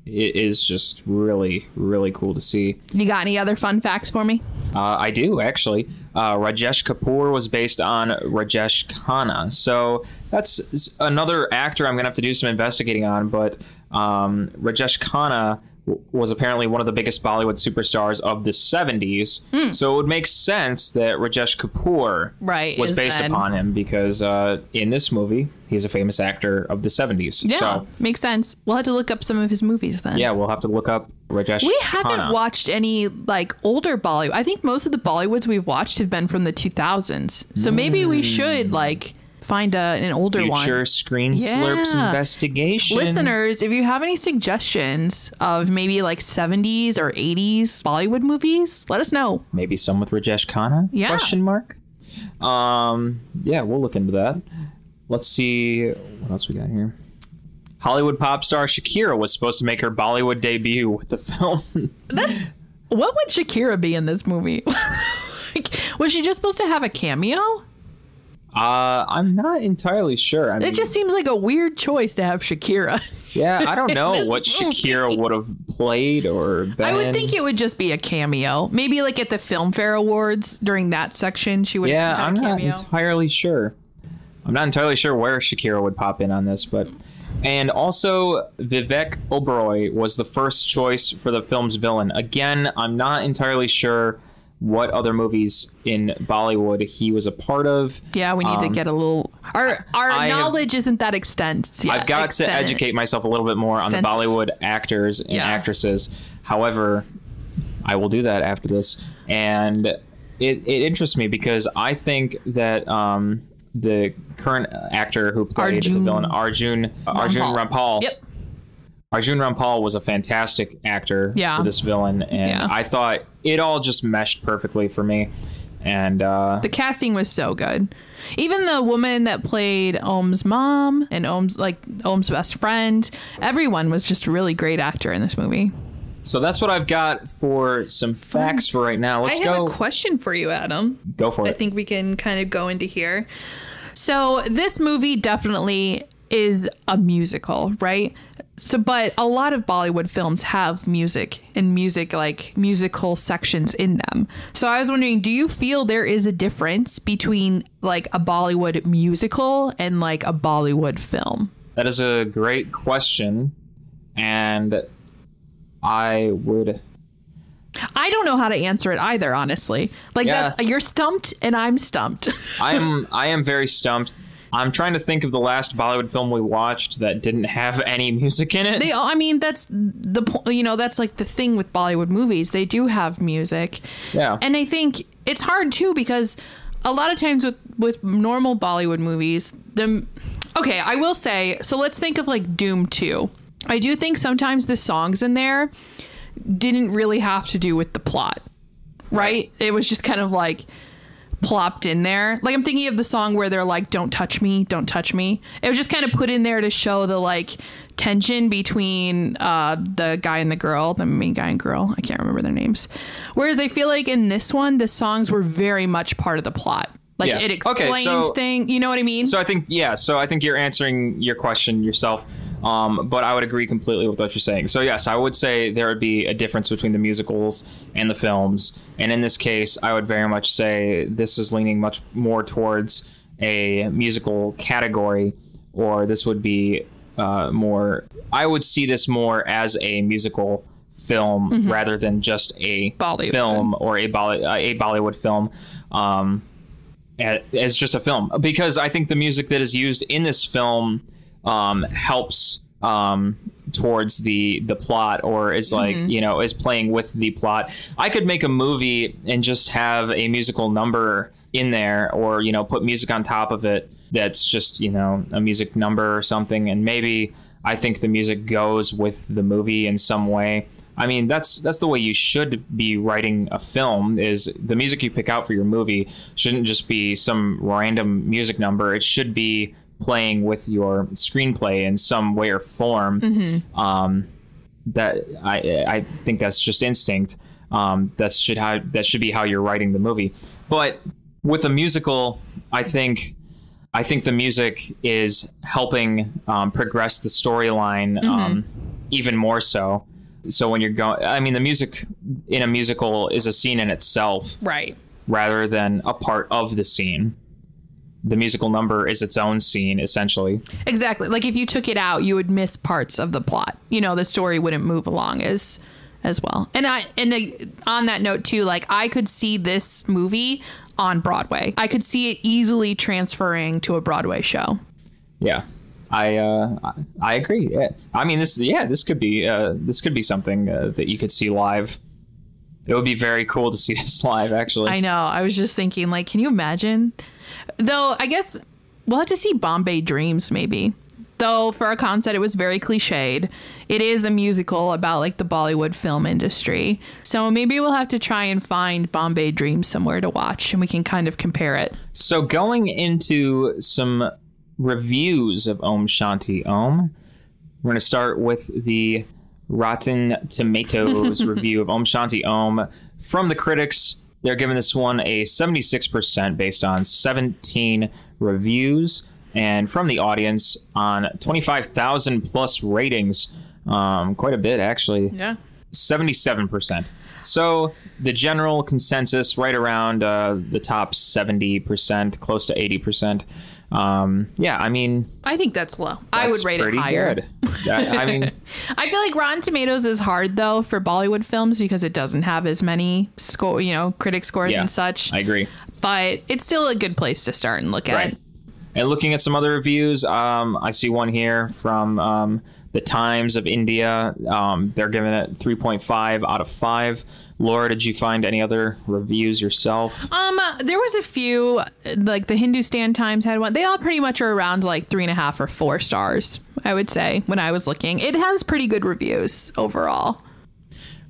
[SPEAKER 2] is just really, really cool to see.
[SPEAKER 3] You got any other fun facts for me?
[SPEAKER 2] I do, actually. Rajesh Kapoor was based on Rajesh Khanna. So that's another actor I'm going to have to do some investigating on. But Rajesh Khanna was apparently one of the biggest Bollywood superstars of the 70s. So it would make sense that Rajesh Kapoor was based upon him because in this movie, he's a famous actor of the 70s.
[SPEAKER 3] Yeah,
[SPEAKER 2] so,
[SPEAKER 3] makes sense. We'll have to look up some of his movies then.
[SPEAKER 2] Yeah, we'll have to look up Rajesh
[SPEAKER 3] We
[SPEAKER 2] Khanna.
[SPEAKER 3] haven't watched any older Bollywood. I think most of the Bollywoods we've watched have been from the 2000s. So maybe we should find an older one.
[SPEAKER 2] Future Screen Slurps investigation.
[SPEAKER 3] Listeners, if you have any suggestions of maybe 70s or 80s Bollywood movies, let us know.
[SPEAKER 2] Maybe some with Rajesh Khanna?
[SPEAKER 3] Yeah.
[SPEAKER 2] Question mark. Yeah, we'll look into that. Let's see what else we got here. Hollywood pop star Shakira was supposed to make her Bollywood debut with the film.
[SPEAKER 3] What would Shakira be in this movie? Was she just supposed to have a cameo?
[SPEAKER 2] I'm not entirely sure. I mean,
[SPEAKER 3] it just seems like a weird choice to have Shakira.
[SPEAKER 2] Yeah, I don't know what Shakira would have played or been.
[SPEAKER 3] I would think it would just be a cameo. Maybe at the Filmfare Awards during that section, she would have
[SPEAKER 2] I'm
[SPEAKER 3] a cameo.
[SPEAKER 2] not entirely sure. I'm not entirely sure where Shakira would pop in on this, but... And also, Vivek Oberoi was the first choice for the film's villain. Again, I'm not entirely sure what other movies in Bollywood he was a part of.
[SPEAKER 3] Yeah, we need to get a little... Our knowledge isn't that extensive.
[SPEAKER 2] I've got to educate myself a little bit more on the Bollywood actors and actresses. However, I will do that after this. And it interests me because I think that the current actor who played the villain, Arjune Rampal.
[SPEAKER 3] Yep.
[SPEAKER 2] Arjune Rampal was a fantastic actor for this villain, and I thought it all just meshed perfectly for me. And
[SPEAKER 3] the casting was so good. Even the woman that played Om's mom and Om's best friend, everyone was just a really great actor in this movie.
[SPEAKER 2] So that's what I've got for some facts for right now. Let's go.
[SPEAKER 3] I have a question for you, Adam.
[SPEAKER 2] Go for it.
[SPEAKER 3] I think we can kind of go into here. So this movie definitely is a musical, right? So, but a lot of Bollywood films have music and musical sections in them. So I was wondering, do you feel there is a difference between like a Bollywood musical and like a Bollywood film?
[SPEAKER 2] That is a great question. And I don't
[SPEAKER 3] know how to answer it either, honestly. Like you're stumped and I'm stumped.
[SPEAKER 2] I am very stumped. I'm trying to think of the last Bollywood film we watched that didn't have any music in it.
[SPEAKER 3] That's the point. That's like the thing with Bollywood movies. They do have music.
[SPEAKER 2] Yeah.
[SPEAKER 3] And I think it's hard too because a lot of times with normal Bollywood movies, I will say, so let's think of like Doom 2. I do think sometimes the songs in there didn't really have to do with the plot, right? It was just kind of like plopped in there. Like I'm thinking of the song where they're like, don't touch me, don't touch me. It was just kind of put in there to show the like tension between the guy and the girl, the main guy and girl. I can't remember their names. Whereas I feel like in this one, the songs were very much part of the plot. Like it explained thing. You know what I mean?
[SPEAKER 2] So I think you're answering your question yourself. But I would agree completely with what you're saying. So yes, I would say there would be a difference between the musicals and the films. And in this case, I would very much say this is leaning much more towards a musical category, or this would be more, I would see this more as a musical film rather than just a
[SPEAKER 3] Bollywood
[SPEAKER 2] film or a Bollywood film. As just a film, because I think the music that is used in this film helps towards the plot, or is like is playing with the plot. I could make a movie and just have a musical number in there, or put music on top of it that's just a music number or something, and maybe I think the music goes with the movie in some way. I mean, that's the way you should be writing a film. Is the music you pick out for your movie shouldn't just be some random music number. It should be playing with your screenplay in some way or form. That I think that's just instinct. That should be how you're writing the movie. But with a musical, I think the music is helping progress the storyline even more so. So when you're the music in a musical is a scene in itself,
[SPEAKER 3] right?
[SPEAKER 2] Rather than a part of the scene. The musical number is its own scene, essentially. Exactly.
[SPEAKER 3] Like if you took it out, you would miss parts of the plot. The story wouldn't move along as well. And on that note too, like I could see this movie on Broadway. I could see it easily transferring to a Broadway show.
[SPEAKER 2] Yeah. I agree. Yeah. I mean, this could be something that you could see live. It would be very cool to see this live, actually.
[SPEAKER 3] I know. I was just thinking, like, can you imagine? Though, I guess we'll have to see Bombay Dreams, maybe. Though, for a concept, it was very cliched. It is a musical about, like, the Bollywood film industry. So maybe we'll have to try and find Bombay Dreams somewhere to watch, and we can kind of compare it.
[SPEAKER 2] So going into some reviews of Om Shanti Om, we're going to start with the Rotten Tomatoes review of Om Shanti Om. From the critics, they're giving this one a 76% based on 17 reviews, and from the audience on 25,000 plus ratings, quite a bit actually.
[SPEAKER 3] Yeah,
[SPEAKER 2] 77%. So the general consensus right around the top 70%, close to 80%. Yeah, I mean,
[SPEAKER 3] I think that's low. I would rate it higher.
[SPEAKER 2] Good. I mean,
[SPEAKER 3] I feel like Rotten Tomatoes is hard though for Bollywood films because it doesn't have as many critic scores and such.
[SPEAKER 2] I agree.
[SPEAKER 3] But it's still a good place to start and look at.
[SPEAKER 2] And looking at some other reviews, I see one here from The Times of India, they're giving it 3.5 out of 5. Laura, did you find any other reviews yourself?
[SPEAKER 3] There was a few, like the Hindustan Times had one. They all pretty much are around like 3.5 or 4 stars, I would say, when I was looking. It has pretty good reviews overall.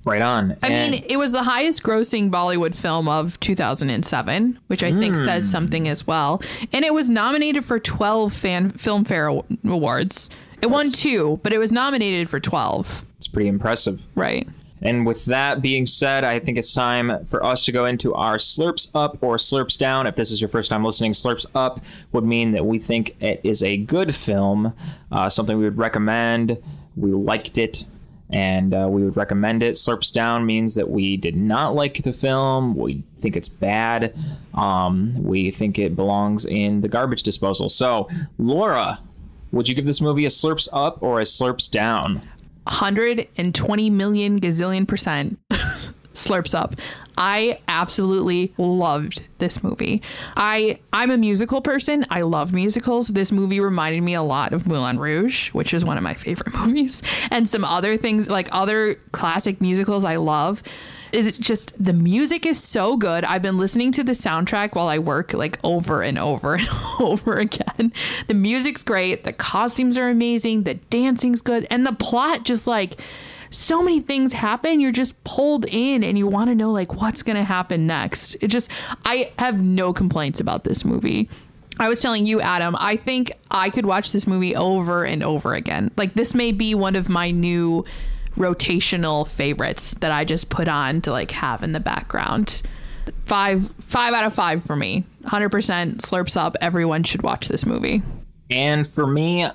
[SPEAKER 2] Right on.
[SPEAKER 3] I mean, it was the highest grossing Bollywood film of 2007, which I think says something as well. And it was nominated for 12 Filmfare Awards. It won 2, but it was nominated for 12.
[SPEAKER 2] It's pretty impressive.
[SPEAKER 3] Right.
[SPEAKER 2] And with that being said, I think it's time for us to go into our slurps up or slurps down. If this is your first time listening, slurps up would mean that we think it is a good film, something we would recommend. We liked it, and we would recommend it. Slurps down means that we did not like the film. We think it's bad. We think it belongs in the garbage disposal. So, Laura, would you give this movie a slurps up or a slurps down?
[SPEAKER 3] 120 million gazillion percent slurps up. I absolutely loved this movie. I'm a musical person. I love musicals. This movie reminded me a lot of Moulin Rouge, which is one of my favorite movies, and some other things like other classic musicals I love. It's just the music is so good. I've been listening to the soundtrack while I work like over and over and over again. The music's great. The costumes are amazing. The dancing's good. And the plot just like so many things happen. You're just pulled in and you want to know like what's going to happen next. I have no complaints about this movie. I was telling you, Adam, I think I could watch this movie over and over again. Like this may be one of my new rotational favorites that I just put on to like have in the background. 5 out of 5 for me. 100% slurps up. Everyone should watch this movie.
[SPEAKER 2] And for me,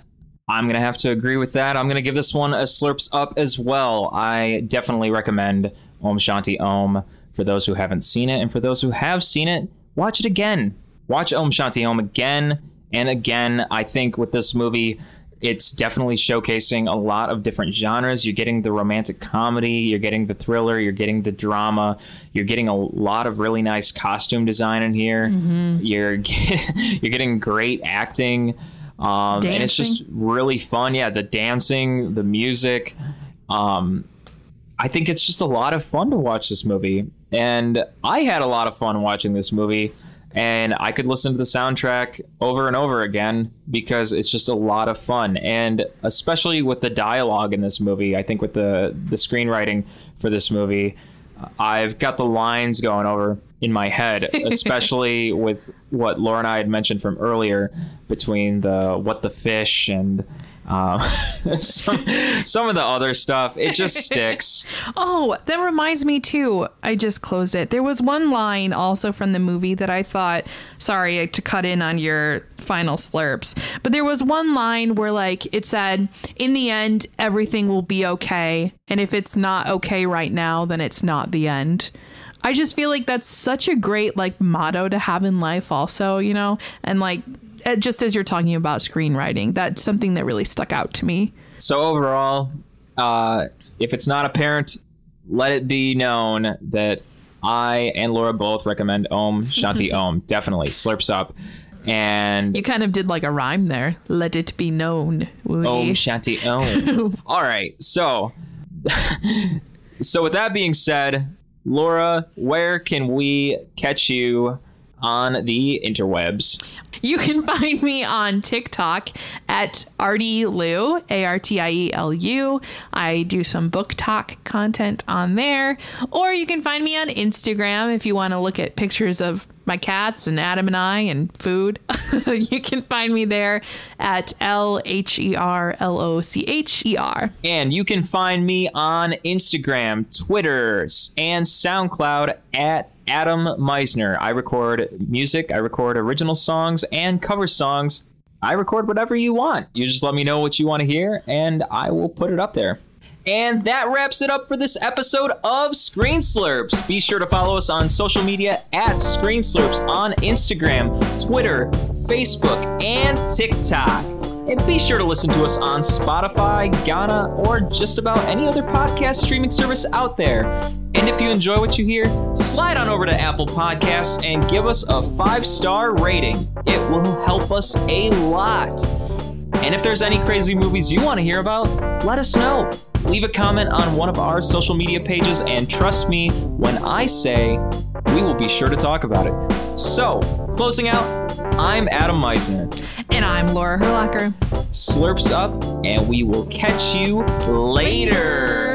[SPEAKER 2] I'm going to have to agree with that. I'm going to give this one a slurps up as well. I definitely recommend Om Shanti Om for those who haven't seen it. And for those who have seen it, watch it again. Watch Om Shanti Om again and again. I think with this movie, it's definitely showcasing a lot of different genres. You're getting the romantic comedy, you're getting the thriller, you're getting the drama, you're getting a lot of really nice costume design in here. Mm-hmm. You're getting great acting, and it's just really fun. Yeah, the dancing, the music. I think it's just a lot of fun to watch this movie, and I had a lot of fun watching this movie. And I could listen to the soundtrack over and over again because it's just a lot of fun. And especially with the dialogue in this movie, I think with the screenwriting for this movie, I've got the lines going over in my head, especially with what Laura and I had mentioned from earlier between what the fish and some of the other stuff. It just sticks.
[SPEAKER 3] Oh, that reminds me too. I just closed it. There was one line also from the movie that I thought, sorry to cut in on your final slurps, but there was one line where like it said, in the end, everything will be okay. And if it's not okay right now, then it's not the end. I just feel like that's such a great like motto to have in life also, you know, and like, just as you're talking about screenwriting, that's something that really stuck out to me.
[SPEAKER 2] So overall, if it's not apparent, let it be known that I and Laura both recommend Om Shanti Om. Definitely slurps up. And
[SPEAKER 3] you kind of did like a rhyme there. Let it be known.
[SPEAKER 2] Om Shanti Om. All right. So with that being said, Laura, where can we catch you on the interwebs?
[SPEAKER 3] You can find me on TikTok at ArtieLu, ARTIELU. I do some book talk content on there. Or you can find me on Instagram if you want to look at pictures of my cats and Adam and I and food. You can find me there at LHERLOCHER.
[SPEAKER 2] And you can find me on Instagram, Twitter, and SoundCloud at Adam Meisner. I record music, I record original songs and cover songs. I record whatever you want. You just let me know what you want to hear and I will put it up there. And that wraps it up for this episode of Screen Slurps. Be sure to follow us on social media at Screen Slurps on Instagram, Twitter, Facebook, and TikTok. And be sure to listen to us on Spotify, Ghana, or just about any other podcast streaming service out there. And if you enjoy what you hear, slide on over to Apple Podcasts and give us a 5-star rating. It will help us a lot. And And if there's any crazy movies you want to hear about, let us know. Leave a comment on one of our social media pages, and trust me when I say we will be sure to talk about it. So, closing out, I'm Adam Meisner.
[SPEAKER 3] And I'm Laura Herlocker.
[SPEAKER 2] Slurps up, and we will catch you later.